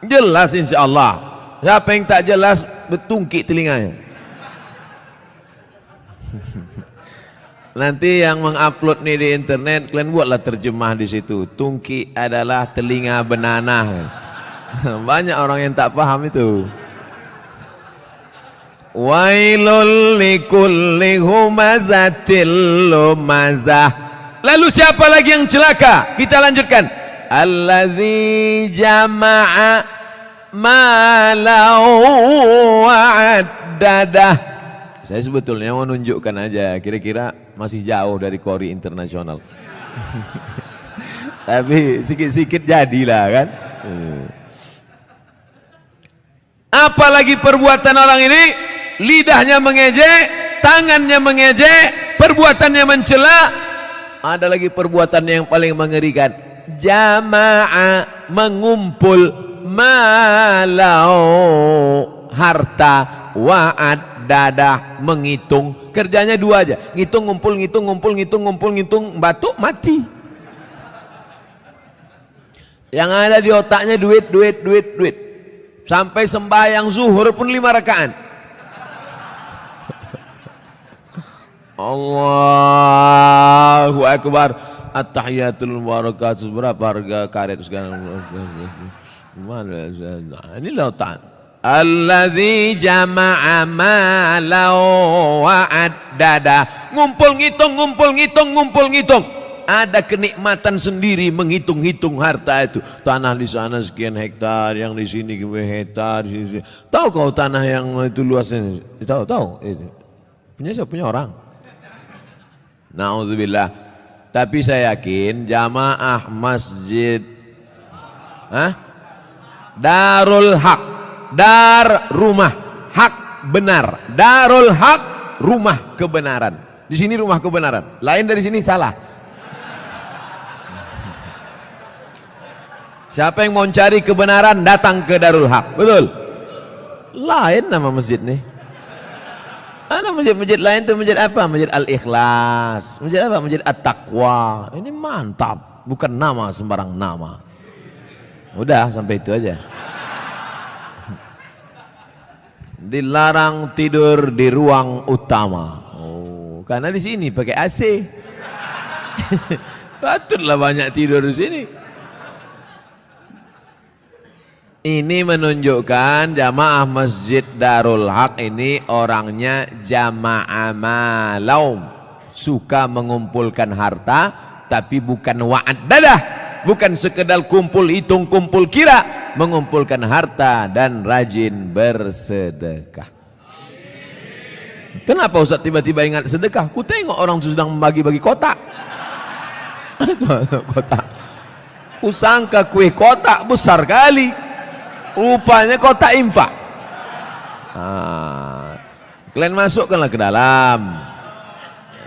Jelas insyaallah. Siapa yang tak jelas betungkik telinganya. Nanti yang mengupload nih di internet, kalian buatlah terjemah di situ. Tungki adalah telinga benanah. Banyak orang yang tak paham itu. Wailul likulli humazatil lumazah. Lalu siapa lagi yang celaka? Kita lanjutkan. Allazi jama'a malau wa'addadah. Saya sebetulnya mau nunjukkan aja, kira-kira masih jauh dari Kori internasional. Tapi sikit-sikit jadilah kan. Apalagi perbuatan orang ini, lidahnya mengejek, tangannya mengejek, perbuatannya mencela. Ada lagi perbuatan yang paling mengerikan. Jama'a, mengumpul, malau, harta, wa'ad, dadah, menghitung. Kerjanya dua aja, ngitung, ngumpul, ngitung, batuk, mati. Yang ada di otaknya duit. Sampai sembahyang zuhur pun 5 rakaat. Allahu Akbar. At-tahiyatul barakatuh. Berapa harga karet sekarang? Ini lautan. Allazi jama'a malau wa'addada. Ngumpul ngitung. Ada kenikmatan sendiri menghitung-hitung harta itu. Tanah di sana sekian hektar, yang di sini hektar. Tahu kau tanah yang itu luasnya? Tahu. Punya siapa? Punya orang. Na'udzubillah. Tapi saya yakin jamaah masjid Darul Haq, dar rumah, hak benar. Darul Haq, rumah kebenaran. Di sini rumah kebenaran. Lain dari sini salah. Siapa yang mau cari kebenaran datang ke Darul Haq. Betul? Lain nama masjid nih. Ada masjid-masjid lain tuh, masjid apa? Masjid Al-Ikhlas. Masjid apa? Masjid At-Taqwa. Ini mantap, bukan nama sembarang nama. Udah sampai itu aja. Dilarang tidur di ruang utama. Oh, karena di sini pakai AC. Patutlah banyak tidur di sini. Ini menunjukkan jamaah masjid Darul Haq ini orangnya jamaah malau, suka mengumpulkan harta, tapi bukan wa'addadah, bukan sekedar kumpul hitung, kumpul kira, mengumpulkan harta dan rajin bersedekah. Kenapa Ustaz tiba-tiba ingat sedekah? Ku tengok orang sedang membagi-bagi kotak. Kotak. Ku sangka kue kotak besar kali. Rupanya kotak infak. Kalian masukkanlah ke dalam.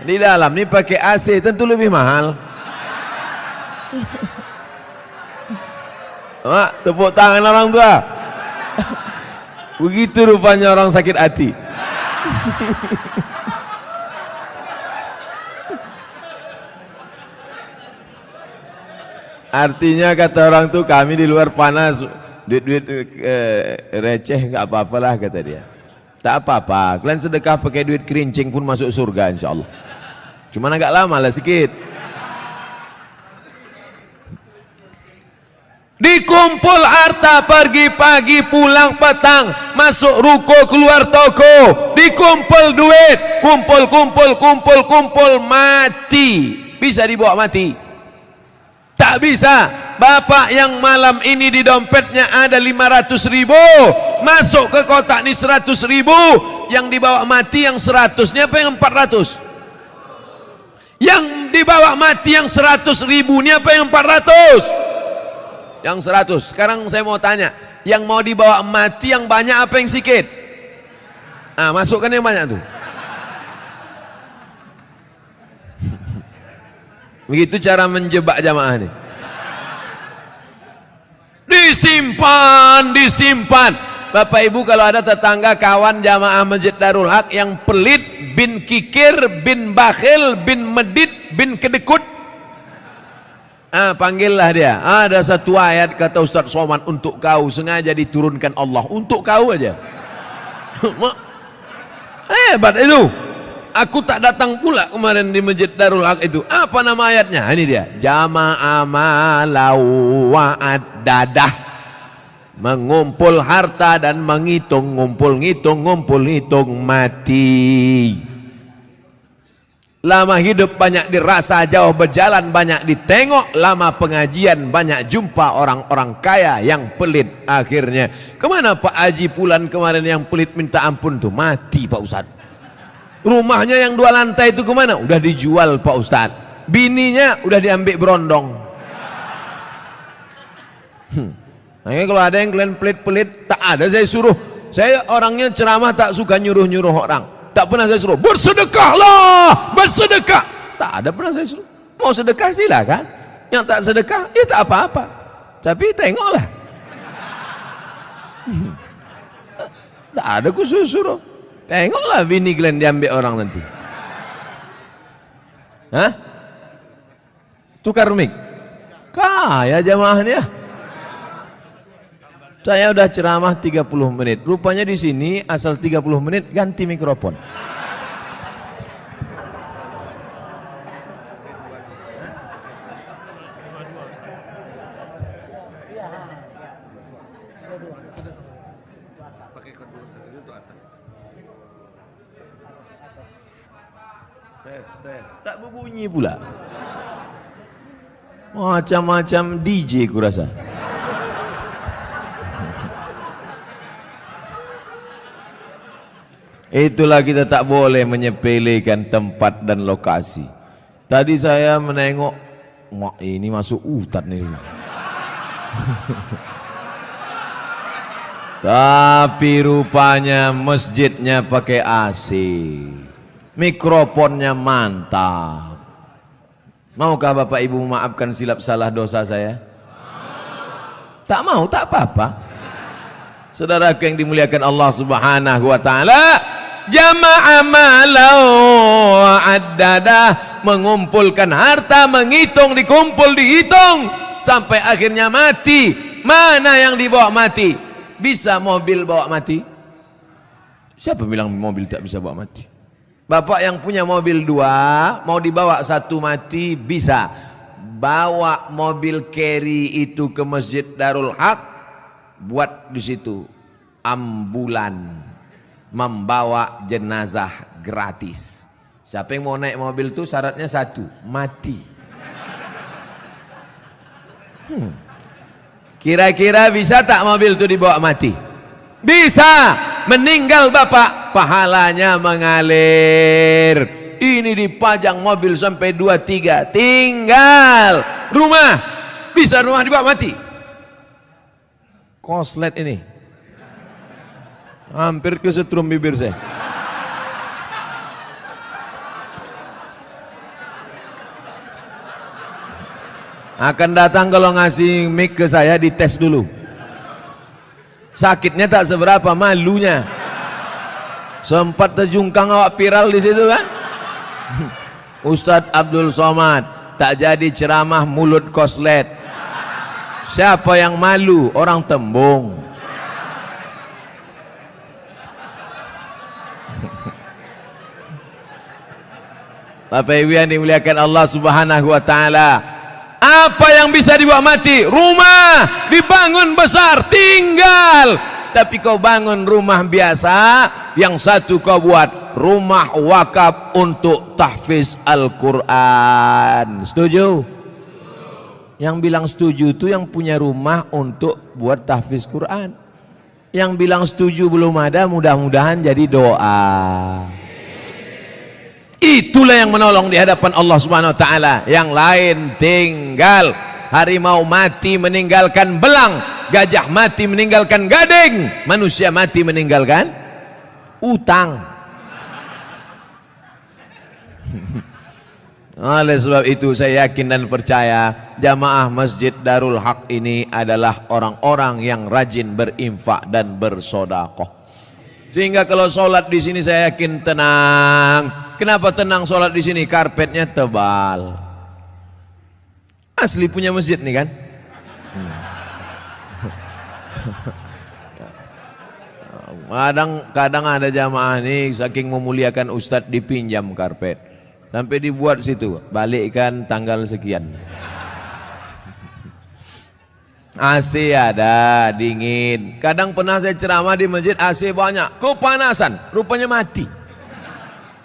Di dalam ini pakai AC, tentu lebih mahal. Tepuk tangan orang tua. Begitu rupanya orang sakit hati. Artinya kata orang tuh, kami di luar panas, duit receh nggak apa-apalah kata dia. Tak apa-apa, kalian sedekah pakai duit kerincing pun masuk surga insyaallah. Cuman agak lama lah sikit. Dikumpul harta pergi pagi pulang petang, masuk ruko keluar toko, dikumpul duit, kumpul mati. Bisa dibawa mati? Tak bisa. Bapak yang malam ini di dompetnya ada 500.000, masuk ke kotak ini 100.000, yang dibawa mati yang 100-nya apa yang 400? Yang dibawa mati yang 100.000 ini apa yang 400? Yang 100. Sekarang saya mau tanya, yang mau dibawa mati yang banyak apa yang sedikit? Masukkan yang banyak tuh. Begitu cara menjebak jamaah ini. Disimpan. Bapak Ibu, kalau ada tetangga kawan jamaah Masjid Darul Haq yang pelit, bin kikir, bin bakhil, bin medit, bin kedekut, panggillah dia. Ada satu ayat kata Ustaz Somad untuk kau, sengaja diturunkan Allah untuk kau aja. Hebat itu. Aku tak datang pula kemarin di Masjid Darul Haq itu. Apa nama ayatnya? Ini dia. Jama'a malau wa'ad-dadah. Mengumpul harta dan menghitung, ngumpul-ngitung mati. Lama hidup banyak dirasa, jauh berjalan banyak ditengok, lama pengajian banyak jumpa orang-orang kaya yang pelit. Akhirnya kemana Pak Haji Pulan kemarin yang pelit minta ampun tuh? Mati Pak Ustadz. Rumahnya yang 2 lantai itu kemana? Udah dijual Pak Ustadz. Bininya udah diambil berondong. Nah, kalau ada yang kalian pelit-pelit, tak ada saya suruh. Saya orangnya ceramah tak suka nyuruh-nyuruh orang. Tak pernah saya suruh, bersedekahlah, bersedekah. Tak ada pernah saya suruh. Mau sedekah silakan. Yang tak sedekah, ya tak apa-apa. Tapi tengoklah. Tak ada khusus suruh. Tengoklah bini kalian diambil orang nanti. Hah? Tukar mic. Kaya jamaahnya. Saya udah ceramah 30 menit. Rupanya di sini asal 30 menit ganti mikrofon. Tes. Tak berbunyi pula. Macam-macam DJ kurasa. Itulah kita tak boleh menyepelekan tempat dan lokasi. Tadi saya menengok, wah ini masuk hutan nih. Tapi rupanya masjidnya pakai AC. Mikrofonnya mantap. Maukah Bapak Ibu memaafkan silap salah dosa saya? Tak mau, tak apa-apa. Saudaraku yang dimuliakan Allah Subhanahu wa taala, jama'a malau wa'addadah, mengumpulkan harta, menghitung, dikumpul, dihitung sampai akhirnya mati. Mana yang dibawa mati? Bisa mobil bawa mati? Siapa bilang mobil tak bisa bawa mati? Bapak yang punya mobil 2 mau dibawa 1 mati bisa. Bawa mobil carry itu ke Masjid Darul Haq, buat di situ ambulan membawa jenazah gratis. Siapa yang mau naik mobil itu syaratnya 1, mati. Kira-kira bisa tak mobil itu dibawa mati? Bisa. Meninggal bapak, pahalanya mengalir. Ini dipajang mobil sampai 2-3, tinggal rumah. Bisa rumah dibawa mati. Koslet ini hampir kesetrum bibir saya. Akan datang kalau ngasih mic ke saya, dites dulu. Sakitnya tak seberapa, malunya. Sempat terjungkang awak viral di situ kan. Ustadz Abdul Somad tak jadi ceramah mulut koslet. Siapa yang malu? Orang Tembung. Bapak Ibu yang dimuliakan Allah Subhanahu wa taala, apa yang bisa dibawa mati? Rumah dibangun besar, tinggal. Tapi kau bangun rumah biasa, yang satu kau buat rumah wakaf untuk tahfiz Al-Quran. Setuju? Yang bilang setuju itu yang punya rumah untuk buat tahfiz Quran. Yang bilang setuju belum ada, mudah-mudahan jadi doa. Itulah yang menolong di hadapan Allah Subhanahu wa taala. Yang lain tinggal. Harimau mati meninggalkan belang, gajah mati meninggalkan gading, manusia mati meninggalkan utang. Oleh sebab itu saya yakin dan percaya jamaah Masjid Darul Haq ini adalah orang-orang yang rajin berinfak dan bersodakoh. Sehingga kalau sholat di sini saya yakin tenang. Kenapa tenang sholat di sini? Karpetnya tebal. Asli punya masjid nih kan? Kadang ada jamaah nih saking memuliakan ustadz dipinjam karpet sampai dibuat situ, balikkan tanggal sekian. AC ada, dingin. Kadang pernah saya ceramah di masjid AC banyak, kepanasan, rupanya mati.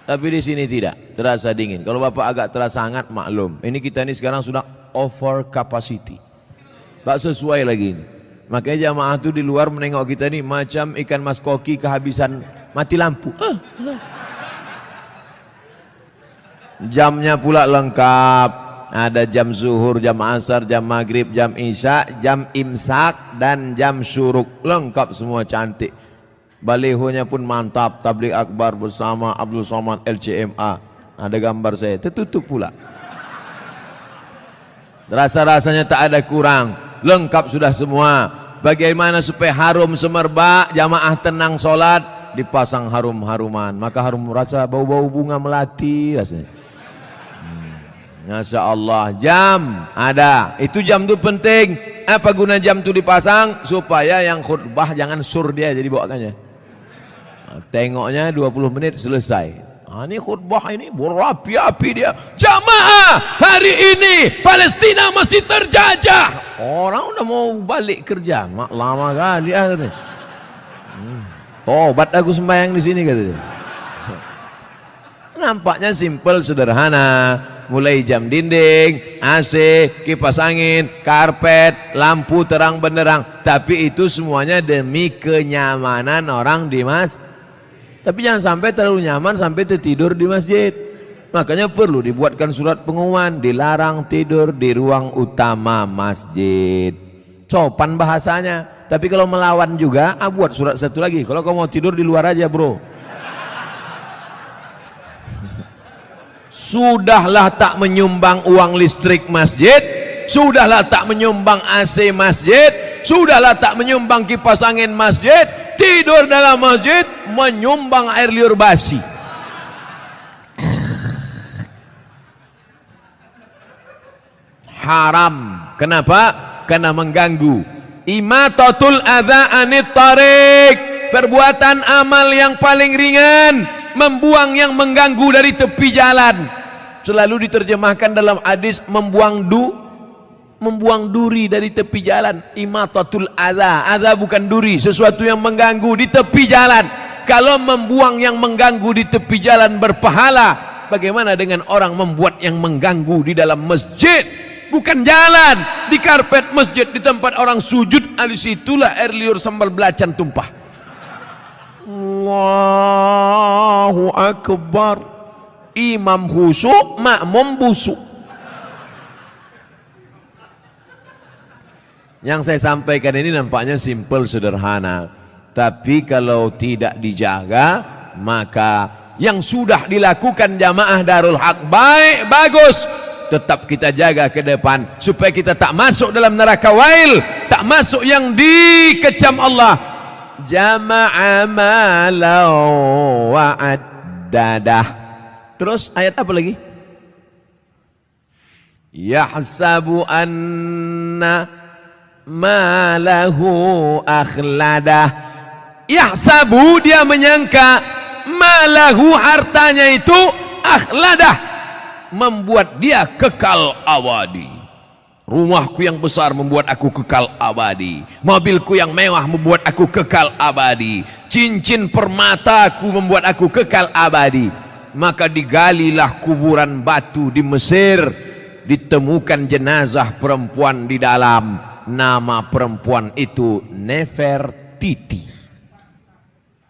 Tapi di sini tidak, terasa dingin. Kalau bapak agak terasa hangat maklum. Ini kita ini sekarang sudah over capacity, tak sesuai lagi ini. Makanya jamaah itu di luar menengok kita ini macam ikan mas koki kehabisan mati lampu. Jamnya pula lengkap. Ada jam zuhur, jam asar, jam maghrib, jam isya, jam imsak, dan jam syuruk. Lengkap semua cantik. Balihonya pun mantap. Tabligh akbar bersama Abdul Somad LCMA. Ada gambar saya, tertutup pula. Rasa-rasanya tak ada kurang. Lengkap sudah semua. Bagaimana supaya harum semerbak, jamaah tenang sholat, dipasang harum-haruman. Maka harum rasa bau-bau bunga melati rasanya. Masya Allah. Jam ada. Itu jam itu penting. Apa guna jam itu dipasang? Supaya yang khutbah jangan sur dia jadi bawakannya. Tengoknya 20 menit selesai. Ini khutbah ini berapi-api dia. Jamaah, hari ini Palestina masih terjajah. Orang udah mau balik kerja, mak lama kali dia katanya. Tobat aku sembahyang di sini katanya. Nampaknya simpel sederhana. Mulai jam dinding, AC, kipas angin, karpet, lampu terang benderang. Tapi itu semuanya demi kenyamanan orang di Tapi jangan sampai terlalu nyaman sampai tertidur di masjid. Makanya perlu dibuatkan surat pengumuman, dilarang tidur di ruang utama masjid. Sopan bahasanya. Tapi kalau melawan juga, buat surat satu lagi. Kalau kamu mau tidur di luar aja bro. Sudahlah tak menyumbang uang listrik masjid, sudahlah tak menyumbang AC masjid, sudahlah tak menyumbang kipas angin masjid, tidur dalam masjid menyumbang air liur basi. Haram. Kenapa? Karena mengganggu. Imatatul adza anit tariq, perbuatan amal yang paling ringan, membuang yang mengganggu dari tepi jalan. Selalu diterjemahkan dalam hadis membuang duri dari tepi jalan. Imatatul adza, adza bukan duri, sesuatu yang mengganggu di tepi jalan. Kalau membuang yang mengganggu di tepi jalan berpahala, bagaimana dengan orang membuat yang mengganggu di dalam masjid? Bukan jalan, di karpet masjid, di tempat orang sujud, di situlah air liur sambal belacan tumpah. Allahu Akbar. Imam khusyuk, makmum busuk. Yang saya sampaikan ini nampaknya simpel sederhana, tapi kalau tidak dijaga, maka yang sudah dilakukan jamaah Darul Haq baik, bagus, tetap kita jaga ke depan supaya kita tak masuk dalam neraka wail, tak masuk yang dikecam Allah. Jama'a malau wa'addadah. Terus ayat apa lagi? Yahsabu anna malahu akhladah. Yahsabu, dia menyangka, malahu, hartanya itu, akhladah, membuat dia kekal abadi. Rumahku yang besar membuat aku kekal abadi. Mobilku yang mewah membuat aku kekal abadi. Cincin permataku membuat aku kekal abadi. Maka digalilah kuburan batu di Mesir, ditemukan jenazah perempuan di dalam. Nama perempuan itu Nefertiti.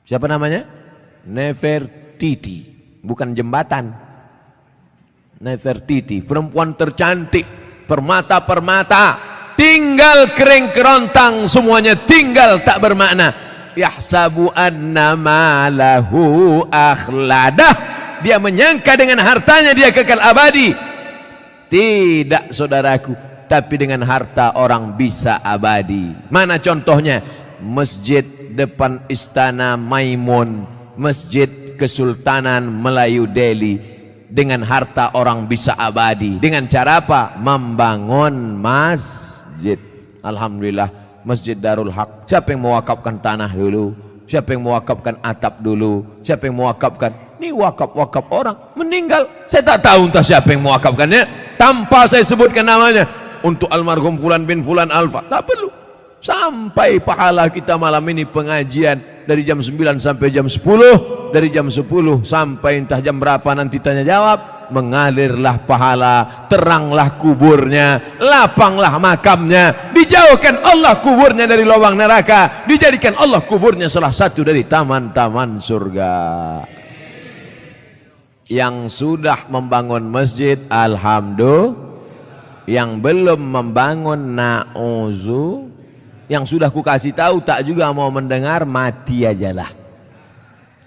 Siapa namanya? Nefertiti, bukan jembatan. Nefertiti, perempuan tercantik, permata-permata, tinggal kering kerontang, semuanya tinggal tak bermakna. Yahsabu anna malahu akhladah. Dia menyangka dengan hartanya dia kekal abadi. Tidak saudaraku, tapi dengan harta orang bisa abadi. Mana contohnya? Masjid depan Istana Maimun, Masjid Kesultanan Melayu Delhi. Dengan harta orang bisa abadi. Dengan cara apa? Membangun masjid. Alhamdulillah, Masjid Darul Haq. Siapa yang mewakafkan tanah dulu? Siapa yang mewakafkan atap dulu? Siapa yang mewakafkan? Ini wakaf-wakaf orang meninggal. Saya tak tahu entah siapa yang mewakafkannya, tanpa saya sebutkan namanya. Untuk almarhum Fulan bin Fulan Alfa, tak perlu. Sampai pahala kita malam ini pengajian dari jam 9 sampai jam 10, dari jam 10 sampai entah jam berapa nanti tanya jawab, mengalirlah pahala, teranglah kuburnya, lapanglah makamnya, dijauhkan Allah kuburnya dari lubang neraka, dijadikan Allah kuburnya salah satu dari taman-taman surga. Yang sudah membangun masjid, alhamdulillah. Yang belum membangun, na'uzu. Yang sudah ku kasih tahu tak juga mau mendengar, mati ajalah.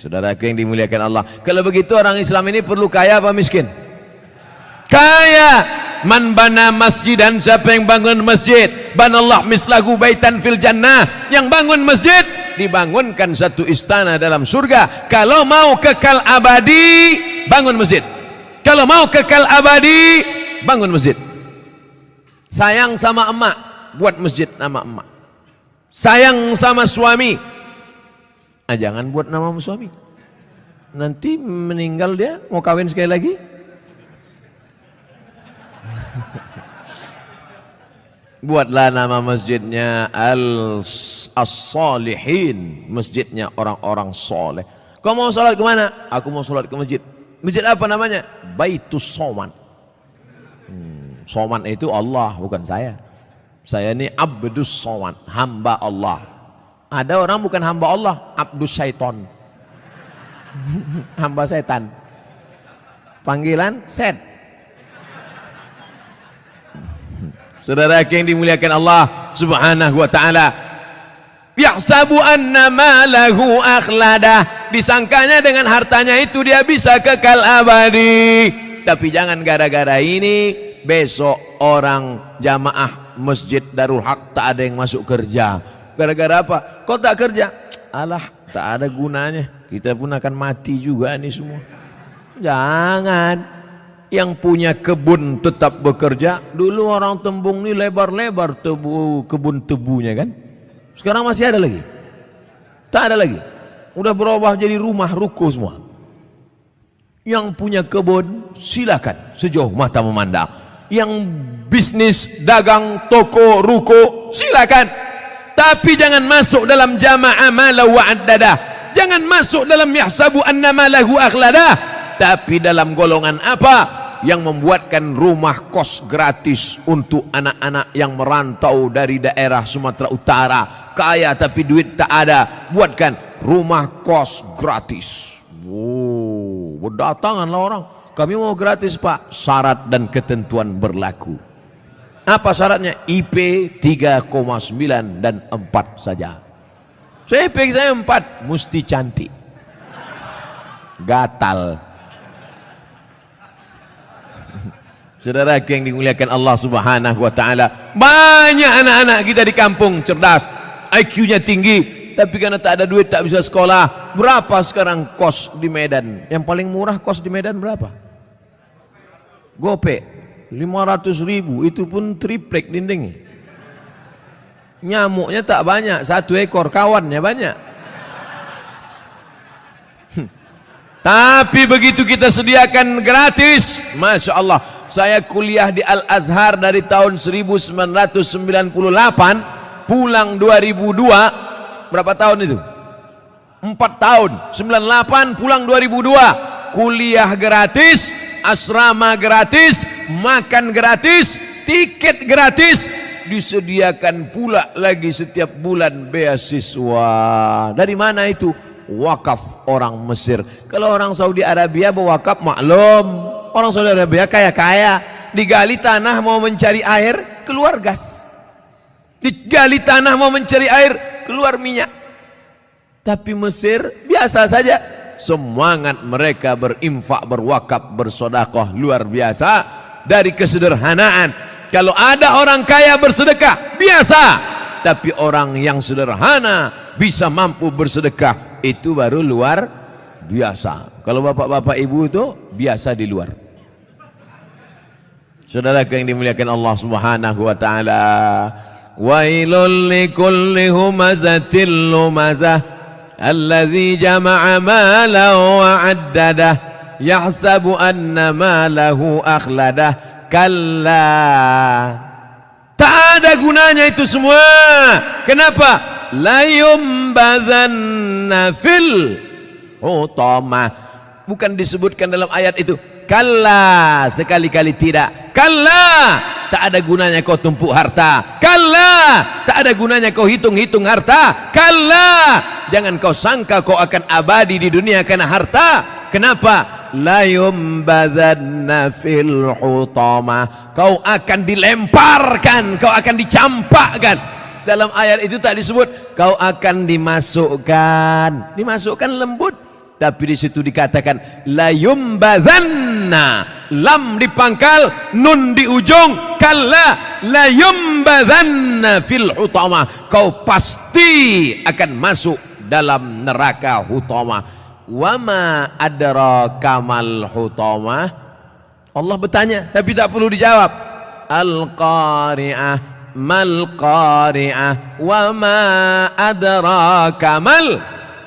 Saudaraku yang dimuliakan Allah, kalau begitu orang Islam ini perlu kaya apa miskin? Kaya. Man bana masjidan, siapa yang bangun masjid, banallah mislahu baitan fil jannah. Yang bangun masjid dibangunkan satu istana dalam surga. Kalau mau kekal abadi, bangun masjid. Kalau mau kekal abadi, bangun masjid. Sayang sama emak, buat masjid nama emak. Sayang sama suami, jangan buat nama suami. Nanti meninggal dia, mau kawin sekali lagi. Buatlah nama masjidnya As-Salihin, masjidnya orang-orang soleh. Kau mau sholat kemana? Aku mau sholat ke masjid. Masjid apa namanya? Baitus Soman. Soman itu Allah, bukan saya. Saya ini Abdus Soman, hamba Allah. Ada orang bukan hamba Allah, Abdus Syaiton. Hamba setan. Panggilan set. Saudara yang dimuliakan Allah Subhanahu wa taala, yahsabu anna malahu akhlada, disangkanya dengan hartanya itu dia bisa kekal abadi. Tapi jangan gara-gara ini besok orang jamaah Masjid Darul Haq tak ada yang masuk kerja. Gara-gara apa? Kok tak kerja? Alah, tak ada gunanya. Kita pun akan mati juga nih semua. Jangan. Yang punya kebun tetap bekerja. Dulu orang Tembung ini lebar-lebar kebun tebunya kan. Sekarang masih ada lagi? Tak ada lagi. Udah berubah jadi rumah ruko semua. Yang punya kebun silakan sejauh mata memandang. Yang bisnis dagang toko ruko silakan. Tapi jangan masuk dalam jama'a mala wa'addadah. Jangan masuk dalam yahsabu annama lahu akhladah. Tapi dalam golongan apa? Yang membuatkan rumah kos gratis untuk anak-anak yang merantau dari daerah Sumatera Utara, kaya tapi duit tak ada, buatkan rumah kos gratis. Berdatanganlah orang, kami mau gratis pak. Syarat dan ketentuan berlaku. Apa syaratnya? IP 3,9 dan 4 saja. Saya IP saya 4, mesti cantik, gatal. Saudara yang dimuliakan Allah Subhanahu wa taala, banyak anak-anak kita di kampung cerdas, IQ-nya tinggi, tapi karena tak ada duit tak bisa sekolah. Berapa sekarang kos di Medan? Yang paling murah kos di Medan berapa? Gope 500.000, itu pun triplek dinding. Nyamuknya tak banyak, 1 ekor, kawannya banyak. Tapi begitu kita sediakan gratis, Masya Allah. Saya kuliah di Al-Azhar dari tahun 1998, pulang 2002. Berapa tahun itu? 4 tahun. 98 pulang 2002. Kuliah gratis, asrama gratis, makan gratis, tiket gratis, disediakan pula lagi setiap bulan beasiswa. Dari mana itu? Wakaf orang Mesir. Kalau orang Saudi Arabia berwakaf maklum, orang Saudi Arabia kaya-kaya, digali tanah mau mencari air, keluar gas. Digali tanah mau mencari air, keluar minyak. Tapi Mesir biasa saja. Semangat mereka berinfak, berwakaf, bersedekah luar biasa. dari kesederhanaan. Kalau ada orang kaya bersedekah, biasa. Tapi orang yang sederhana bisa mampu bersedekah, itu baru luar biasa. Kalau bapak-bapak ibu itu biasa di luar. Saudara yang dimuliakan Allah Subhanahu wa taala, wailul likulli humazatil lumazah alladzi jama'a malan wa 'addadah yahsabu anna malahu akhladah. Kalla, tak ada gunanya itu semua. Kenapa? La yumbazanna fil hutamah. Bukan disebutkan dalam ayat itu. Kalla, sekali-kali tidak. Kalla, tak ada gunanya kau tumpuk harta. Kalla, tak ada gunanya kau hitung-hitung harta. Kalla, jangan kau sangka kau akan abadi di dunia karena harta. Kenapa? La yumbadzanna fil hutamah. Kau akan dilemparkan, kau akan dicampakkan. Dalam ayat itu tak disebut kau akan dimasukkan. Dimasukkan lembut. Tapi di situ dikatakan la yumbadzanna, lam di pangkal, nun di ujung, kalla la yumbadzanna fil hutamah. Kau pasti akan masuk dalam neraka hutamah. Wama adraka mal hutamah. Allah bertanya tapi tak perlu dijawab. Al-qari'ah, mal qari'ah, wama adraka mal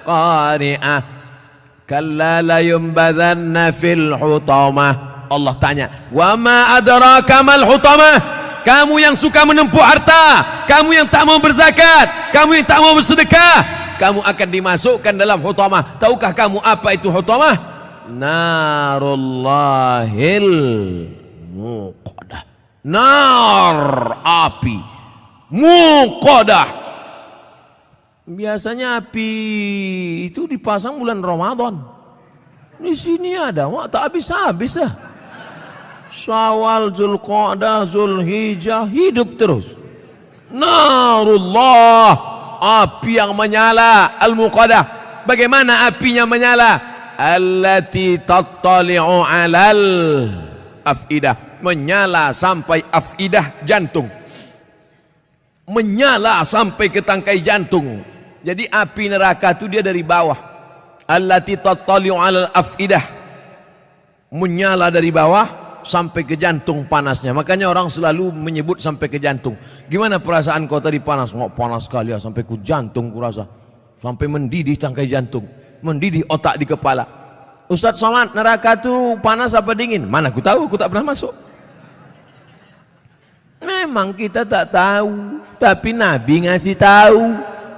qari'ah. Kalla la yumbadzanna fil hutamah. Allah tanya, wama adraka mal hutamah. Kamu yang suka menempuh harta, kamu yang tak mau berzakat, kamu yang tak mau bersedekah, kamu akan dimasukkan dalam hutamah. Tahukah kamu apa itu hutamah? Narullahil muqadah. Nar, api muqadah. Biasanya api itu dipasang bulan Ramadan. Di sini ada, mak tak habis-habis dah. Syawal, Zulqa'dah, Zulhijjah, hidup terus. Narullah, api yang menyala, al-muqadah. Bagaimana apinya menyala? Allati tattali'u 'alal afidah. Menyala sampai afidah, jantung. Menyala sampai ke tangkai jantung. Jadi api neraka itu dia dari bawah. Allati tattali'u 'alal afidah. Menyala dari bawah sampai ke jantung panasnya. Makanya orang selalu menyebut sampai ke jantung. Gimana perasaan kau tadi panas? Nggak panas sekali ya, sampai ke jantung kurasa. Sampai mendidih tangkai jantung, mendidih otak di kepala. Ustaz Somad, neraka itu panas apa dingin? Mana aku tahu, aku tak pernah masuk. Memang kita tak tahu, tapi Nabi ngasih tahu.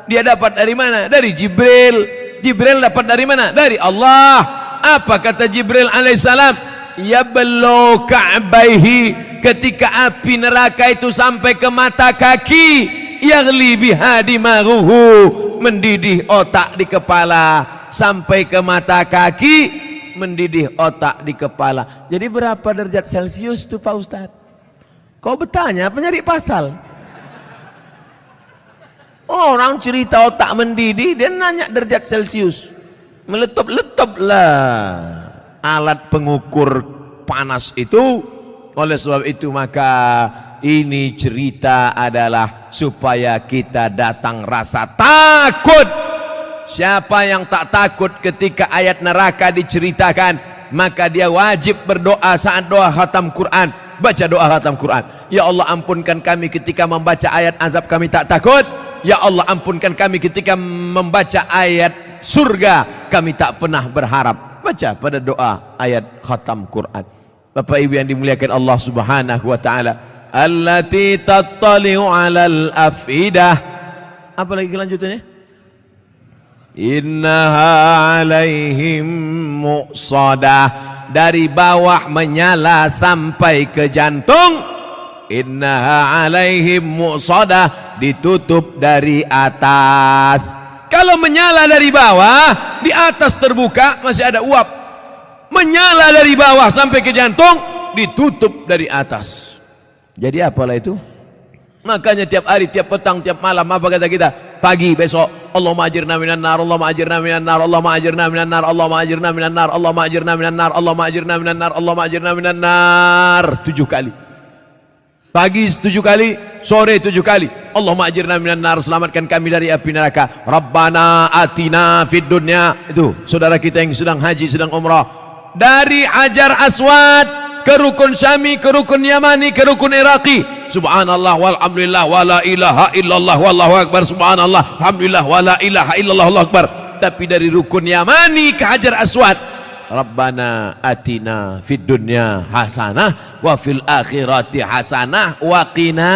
Dia dapat dari mana? Dari Jibril. Jibril dapat dari mana? Dari Allah. Apa kata Jibril alaihissalam? Ya bello ka'baihi, ketika api neraka itu sampai ke mata kaki, yaghli biha dimaruhu, mendidih otak di kepala, sampai ke mata kaki, mendidih otak di kepala. Jadi berapa derajat Celcius itu Pak Ustadz? Kau bertanya apa nyari pasal? Orang cerita otak mendidih, dia nanya derajat Celcius. Meletup-letup lah alat pengukur panas itu. Oleh sebab itu maka ini cerita adalah supaya kita datang rasa takut. Siapa yang tak takut ketika ayat neraka diceritakan, maka dia wajib berdoa saat doa khatam Quran. Baca doa khatam Quran. Ya Allah, ampunkan kami ketika membaca ayat azab, kami tak takut. Ya Allah, ampunkan kami ketika membaca ayat surga, kami tak pernah berharap. Baca pada doa ayat khatam Quran. Bapak Ibu yang dimuliakan Allah Subhanahu wa taala, allati tattali'u 'alal afidah. Apa lagi kelanjutannya? Innaha 'alaihim muqsadah, dari bawah menyala sampai ke jantung. Innaha 'alaihim muqsadah, ditutup dari atas. Kalau menyala dari bawah, di atas terbuka masih ada uap. Menyala dari bawah sampai ke jantung, ditutup dari atas. Jadi apalah itu? Makanya tiap hari, tiap petang, tiap malam apa kata kita? Pagi besok, Allahumma ajirna minan nar, Allahumma ajirna minan nar, Allahumma ajirna minan nar, Allahumma ajirna minan nar, Allahumma ajirna minan nar, Allahumma ajirna minan nar, Allahumma ajirna minan nar. 7 kali. Pagi 7 kali, sore 7 kali. Allahumma ajirna minan nar, selamatkan kami dari api neraka. Rabbana atina fid dunya. Itu saudara kita yang sedang haji, sedang umrah. Dari Hajar Aswad ke rukun Syami, ke rukun Yamani, ke rukun Iraqi. Subhanallah walhamdulillah wala ilaha illallah wallahu akbar. Subhanallah alhamdulillah wala ilaha illallah wallahu akbar. Tapi dari rukun Yamani ke Hajar Aswad, Rabbana atina fid dunya hasanah wa fil akhirati hasanah wa qina.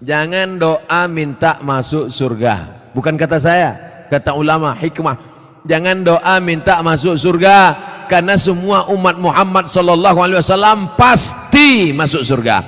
Jangan doa minta masuk surga. Bukan kata saya, kata ulama hikmah. Jangan doa minta masuk surga, karena semua umat Muhammad sallallahu alaihi wasallam pasti masuk surga.